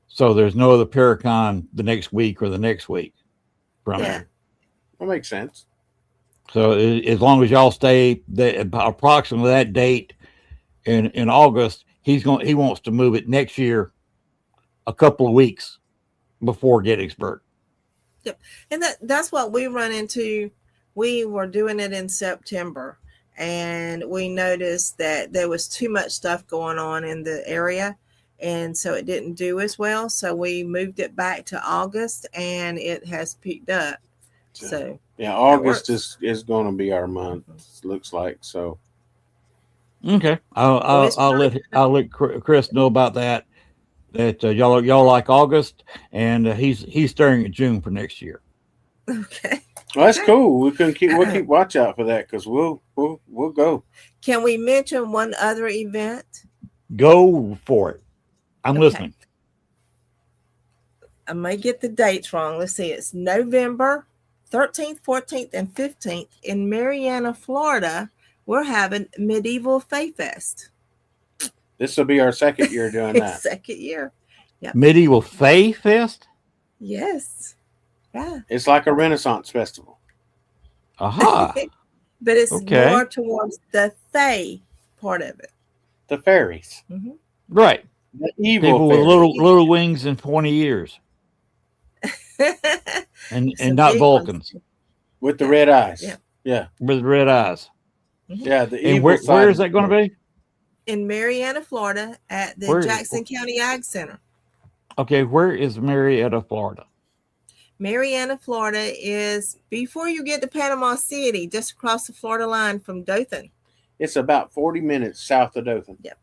So there's no other Paracon the next week or the next week from Yeah. it. That makes sense. So as long as y'all stay approximately that date in August, he wants to move it next year a couple of weeks before Gettysburg. Yep. And that's what we run into. We were doing it in September, and we noticed that there was too much stuff going on in the area, and so it didn't do as well. So we moved it back to August, and it has picked up. So Yeah, that August works. is going to be our month. Looks like so. Okay, So it's I'll let Chris know about that. That y'all like August, and he's staring at June for next year. okay. Well, that's Okay. cool. We'll keep watch out for that because we'll go. Can we mention one other event? Go for it. I'm Okay. listening. I may get the dates wrong. Let's see. It's November 13th, 14th, and 15th in Marianna, Florida. We're having Medieval Fae Fest. This will be our second year doing that. Second year. Yep. Medieval Fae Fest. Yes. Yeah. It's like a Renaissance festival. Aha. But it's Okay. more towards the Fae part of it. The fairies, Mm-hmm. Right. the evil People with fairies. little wings and pointy ears, and Some not big Vulcans ones. with the Yeah. red eyes. Yeah. Yeah, with red eyes. yeah. The And evil side. where is that going to be? In Marianna, Florida at the Where? Jackson County Ag Center. Okay, where is Marietta, Florida? Marianna, Florida is before you get to Panama City, just across the Florida line from Dothan. It's about 40 minutes south of Dothan. Yep.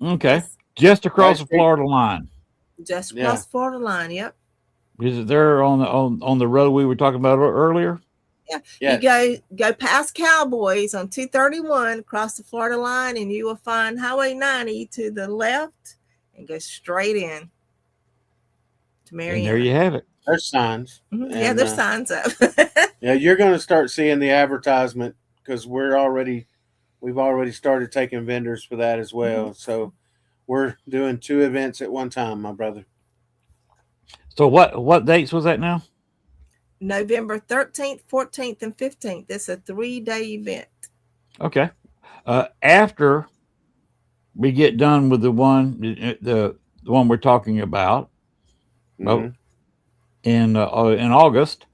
Okay, Yes. just across Right the straight. Florida line. Just Yeah. across the Florida line. Yep. Is it there on the road we were talking about earlier? Yeah. Yeah. You go past Cowboys on 231 across the Florida line, and you will find Highway 90 to the left, and go straight in to And there Mariana. you have it. There's signs. Yeah, And, there's signs up. yeah, you're going to start seeing the advertisement because we've already started taking vendors for that as well. So we're doing 2 events at one time, my brother. So what dates was that now? November 13th, 14th, and 15th. It's a 3-day event. Okay. After we get done with the one we're talking about, Mm-hmm. in August,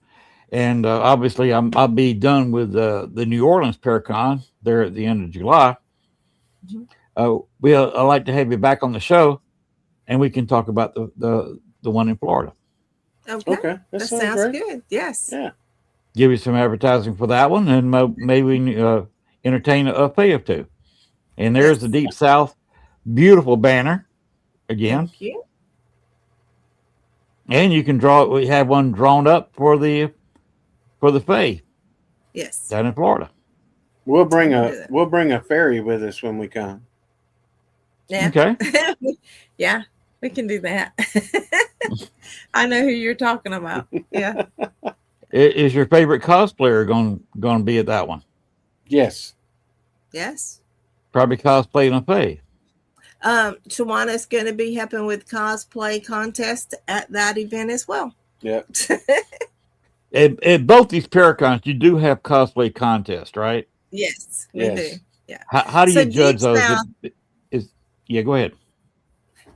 and obviously I'll be done with the New Orleans Paracon there at the end of July. Mhm. I'd like to have you back on the show, and we can talk about the one in Florida. Okay. Okay, that That sounds sounds great. good. Yes. Yeah. Give you some advertising for that one, and maybe entertain a pay of two. And there's the Yes. Deep South, beautiful banner again, Thank you. and you can draw. We have one drawn up for the Faye Yes. down in Florida. We'll I bring can a do that. we'll bring a ferry with us when we come. Yeah. Okay. Yeah, we can do that. I know who you're talking about. Yeah. Is your favorite cosplayer going to be at that one? Yes. Yes. Probably cosplaying a Faye. Tawana's going to be helping with cosplay contest at that event as well. Yep. At both these Paracons, you do have cosplay contests, right? Yes, we Yes. do. Yeah. How do So you judge Deep those? South, Yeah, go ahead.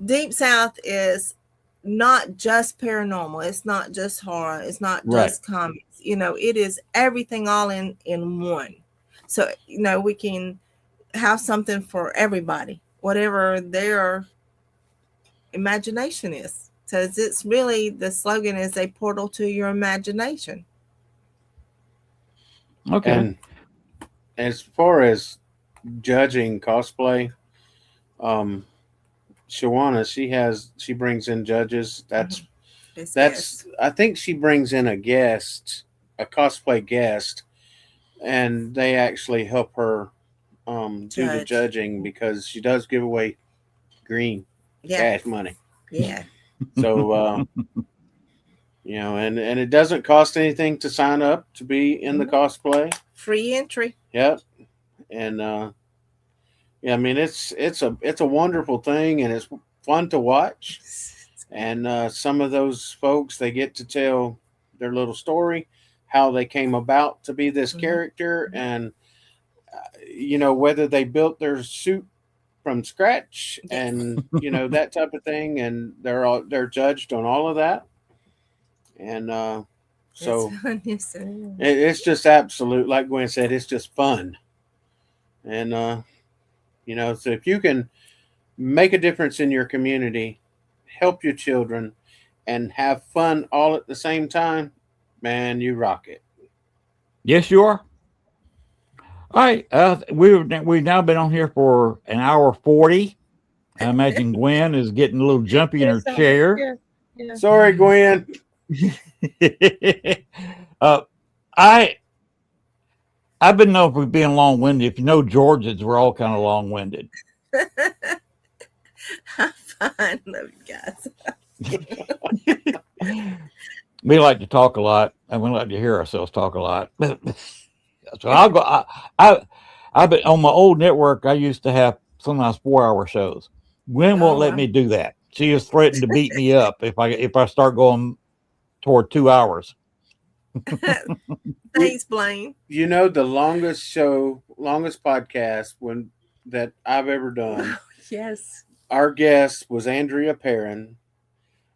Deep South is not just paranormal. It's not just horror. It's not Right. just comics. It is everything all in one. So we can have something for everybody, whatever their imagination is. Because it's really, the slogan is a portal to your imagination. Okay. And as far as judging cosplay, Shawana, she brings in judges. It's That's best. I think she brings in a cosplay guest, and they actually help her do the Judge. judging because she does give away green Yeah. cash money. Yeah. So and it doesn't cost anything to sign up to be in the cosplay. Free entry. Yep. And yeah, I mean it's a wonderful thing, and it's fun to watch. And some of those folks, they get to tell their little story, how they came about to be this character, and whether they built their suit from scratch, and that type of thing, and they're judged on all of that. And so It's fun, yes, it is. it's just absolute, like Gwen said, it's just fun. And so if you can make a difference in your community, help your children, and have fun all at the same time, man, you rock it. Yes, you are. All right. We've now been on here for an hour 40. I imagine Gwen is getting a little jumpy in her chair. Yeah. Sorry, Gwen. I've been known for being long winded. If you know Georgians, we're all kind of long winded. I'm fine. Love you guys. We like to talk a lot, and we like to hear ourselves talk a lot. So I'll go. I've been on my old network. I used to have sometimes 4-hour shows. Gwen won't let wow. me do that. She has threatened to beat me up if I start going toward 2 hours. Thanks, Blaine. The longest podcast that I've ever done. Yes. Our guest was Andrea Perrin,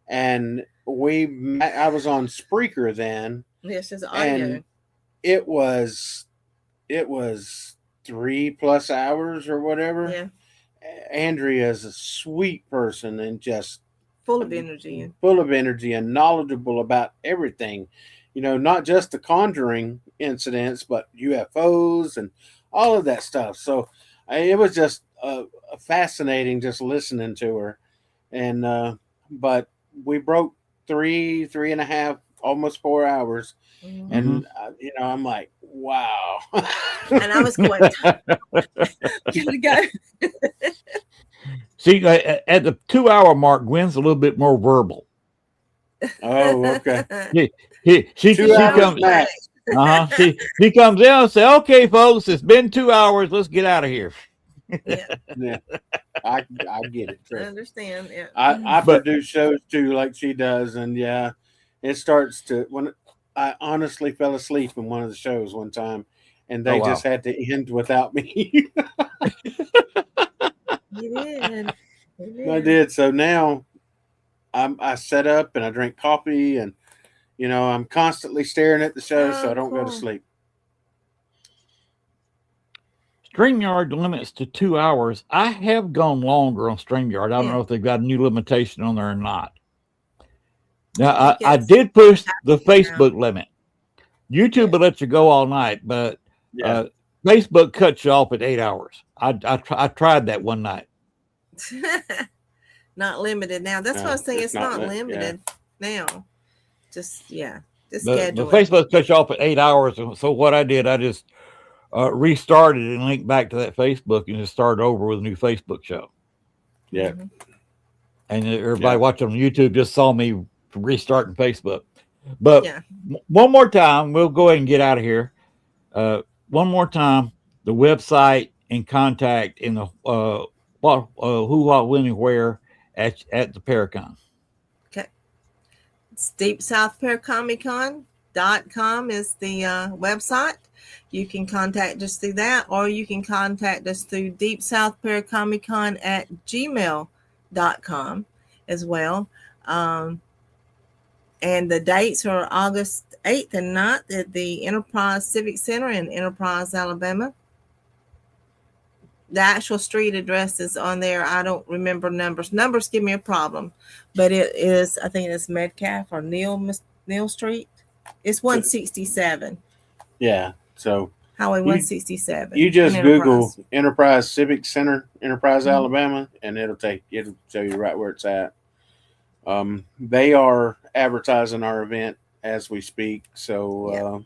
and I was on Spreaker then. Yes, it's audio. And it was 3+ hours or whatever. Yeah. Andrea is a sweet person and just Full of energy. and knowledgeable about everything. Not just the Conjuring incidents, but UFOs and all of that stuff. So it was just fascinating just listening to her. And but we broke 3.5, almost 4 hours. Mhm. And I'm like, wow. And I was going, gotta go. See, at the 2 hour mark, Gwen's a little bit more verbal. Oh, okay. She 2 hours comes. max. She comes in and say, "Okay, folks, it's been 2 hours. Let's get out of here." Yeah, Yeah, I get it. I Trust me. understand. Yeah. I But produce shows too, like she does, and yeah, it starts to when I honestly fell asleep in one of the shows one time, and oh they just wow, had to end without me. You did. You I did. did. So now I set up and I drink coffee, and I'm constantly staring at the show, so I Oh, don't go to cool. sleep. StreamYard limits to 2 hours. I have gone longer on StreamYard. I don't Yeah, know if they've got a new limitation on there or not. Now, I think I it's did push the now. Facebook limit. YouTube Yeah. will let you go all night, but Yeah, uh, Facebook cuts you off at 8 hours. I tried that one night. Not limited now. That's what I no, was saying. it's It's not not lit. Yeah, limited now. Just just The schedule it. Facebook cuts you off at 8 hours. So what I did, I just restarted and linked back to that Facebook and just started over with a new Facebook show. yeah, Mhm. And everybody yeah. watching on YouTube just saw me restarting Facebook. But Yeah. one more time, we'll go ahead and get out of here. One more time, the website and contact in the who, what, when, and where at the Paracon. Okay. It's deepsouthparacomicon.com is the website. You can contact us through that, or you can contact us through deepsouthparacomicon@gmail.com as well. Um, and the dates are August 8th and 9th at the Enterprise Civic Center in Enterprise, Alabama. The actual street address is on there. I don't remember numbers. Numbers give me a problem, but it is, I think it's Metcalf or Neal Street. It's 167, Yeah. So Highway you 167 you in just Google Enterprise. Enterprise Civic Center, Enterprise, Mhm. Alabama, and it'll show you right where it's at. They are advertising our event as we speak. So Yeah.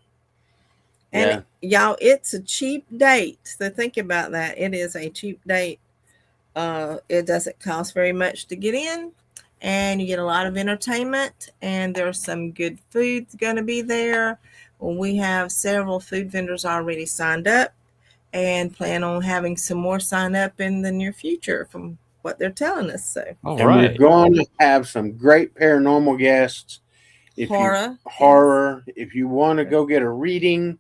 yeah, And y'all, it's a cheap date. So think about that. It is a cheap date. It doesn't cost very much to get in, and you get a lot of entertainment, and there's some good food going to be there. We have several food vendors already signed up and plan on having some more sign up in the near future from what they're telling us. So All and we're right. going to have some great paranormal guests. If you horror, yes. horror, if you want to go get a reading,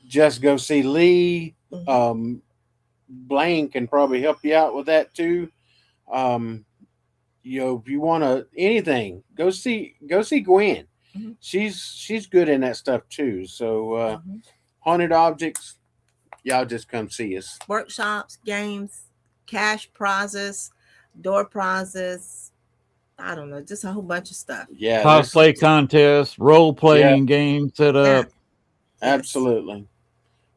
just go see Lee. Mhm. Blaine can probably help you out with that too. Um, if you want to anything, go see Gwen. Mhm. She's good in that stuff too. So Mhm. haunted objects, y'all just come see us. Workshops, games, cash prizes, door prizes. I don't know, just a whole bunch of stuff. Yeah, Cosplay contest, role yeah, playing game set Yeah. up. Yes. absolutely.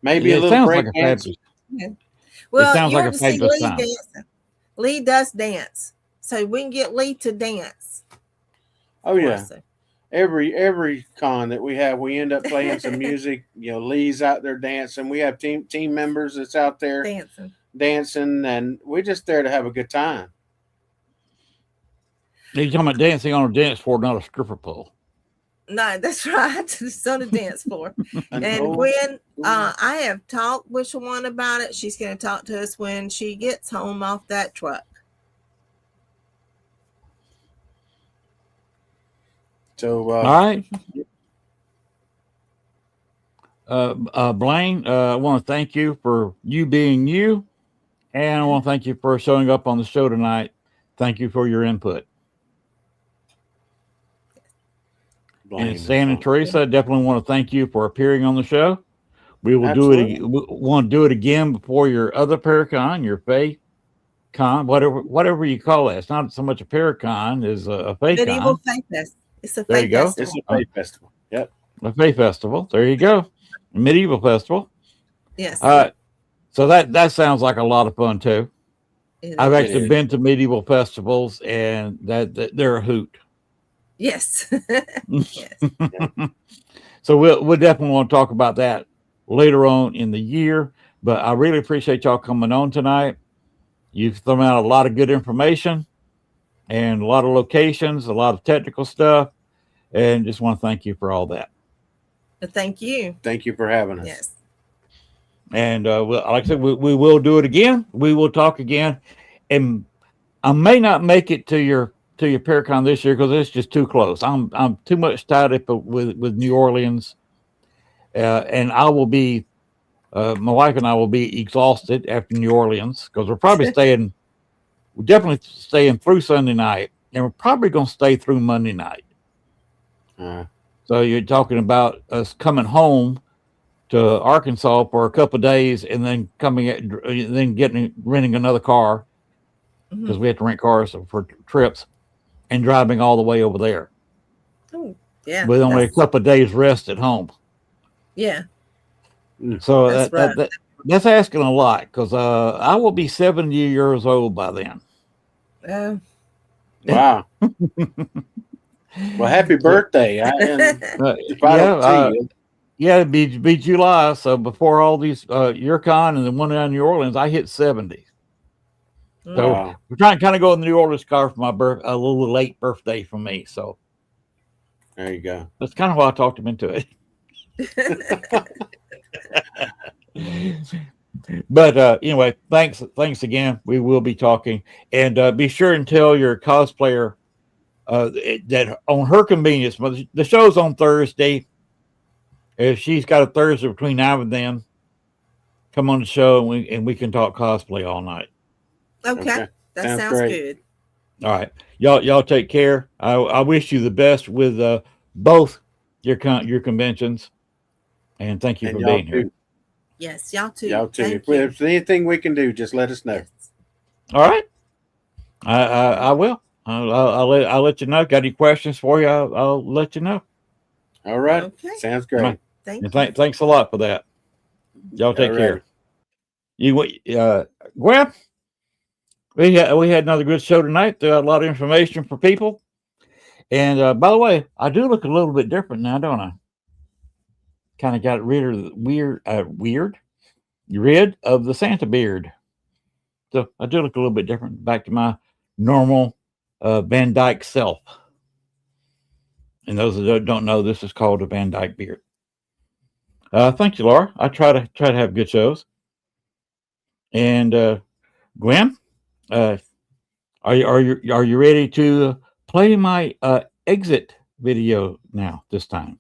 Maybe a It little sounds break like a dance. fabulous. Yeah. It Well, sounds you like ought a to see fabulous Lee time. dancing. Lee does dance, so we can get Lee to dance Oh for yeah, us. every con that we have, we end up playing some music. Lee's out there dancing. We have team members that's out there Dancing. dancing, and we're just there to have a good time. You're talking about dancing on a dance floor, not a stripper pole. No, that's right. It's on the dance floor. An And old Gwen, school- I have talked with Shawan about it. She's going to talk to us when she gets home off that truck. So All right. Blaine, I want to thank you for you being you, and I want to thank you for showing up on the show tonight. Thank you for your input. And Stan and Teresa, I definitely want to thank you for appearing on the show. We will Absolutely. do it. We want to do it again before your other Paracon, your Faith Con, whatever you call it. It's not so much a Paracon as a Faith Medieval Con. Faith Fest. It's a There you faith go. festival. It's a faith festival. Yep. A Faith Festival. There you go. A medieval festival. Yes. All right. So that sounds like a lot of fun too. I've It actually is. been to medieval festivals, and that they're a hoot. Yes. Yes. So we'll definitely want to talk about that later on in the year. But I really appreciate y'all coming on tonight. You've thrown out a lot of good information and a lot of locations, a lot of technical stuff, and just want to thank you for all that. But thank you. Thank you for having us. Yes. And like I said, we will do it again. We will talk again, and I may not make it to your Paracon this year because it's just too close. I'm too much tied up with New Orleans, and I will be. My wife and I will be exhausted after New Orleans because we're probably staying. We're definitely staying through Sunday night, and we're probably going to stay through Monday night. So you're talking about us coming home to Arkansas for a couple of days, and then renting another car because we have to rent cars for trips, and driving all the way over there. Oh, yeah. With only a couple of days rest at home. Yeah. So that's asking a lot because I will be 70 years old by then. Wow. Well, happy birthday. Yeah, it'd be July. So before all these Yurcon and the one down in New Orleans, I hit 70. So we're trying to kind of go in the New Orleans car for my a little late birthday for me. So there you go. That's kind of why I talked him into it. But anyway, thanks again. We will be talking, and be sure and tell your cosplayer that on her convenience. The show's on Thursday. If she's got a Thursday between now and then, come on the show and we can talk cosplay all night. Okay. That sounds good. All right, y'all take care. I wish you the best with both your conventions, and thank you for being here. Yes, y'all too. Y'all too. If there's anything we can do, just let us know. Yes. All right, I will. I'll let you know. Got any questions for you? I'll let you know. All right. Okay. Sounds great. Right. Thanks a lot for that. Y'all take care. Gwen, we had another good show tonight. There a lot of information for people. And by the way, I do look a little bit different now, don't I? Kind of got rid of the Santa beard. So I do look a little bit different, back to my normal Van Dyke self. And those that don't know, this is called a Van Dyke beard. Thank you, Laura. I try to have good shows. And Gwen, are you ready to play my exit video now this time?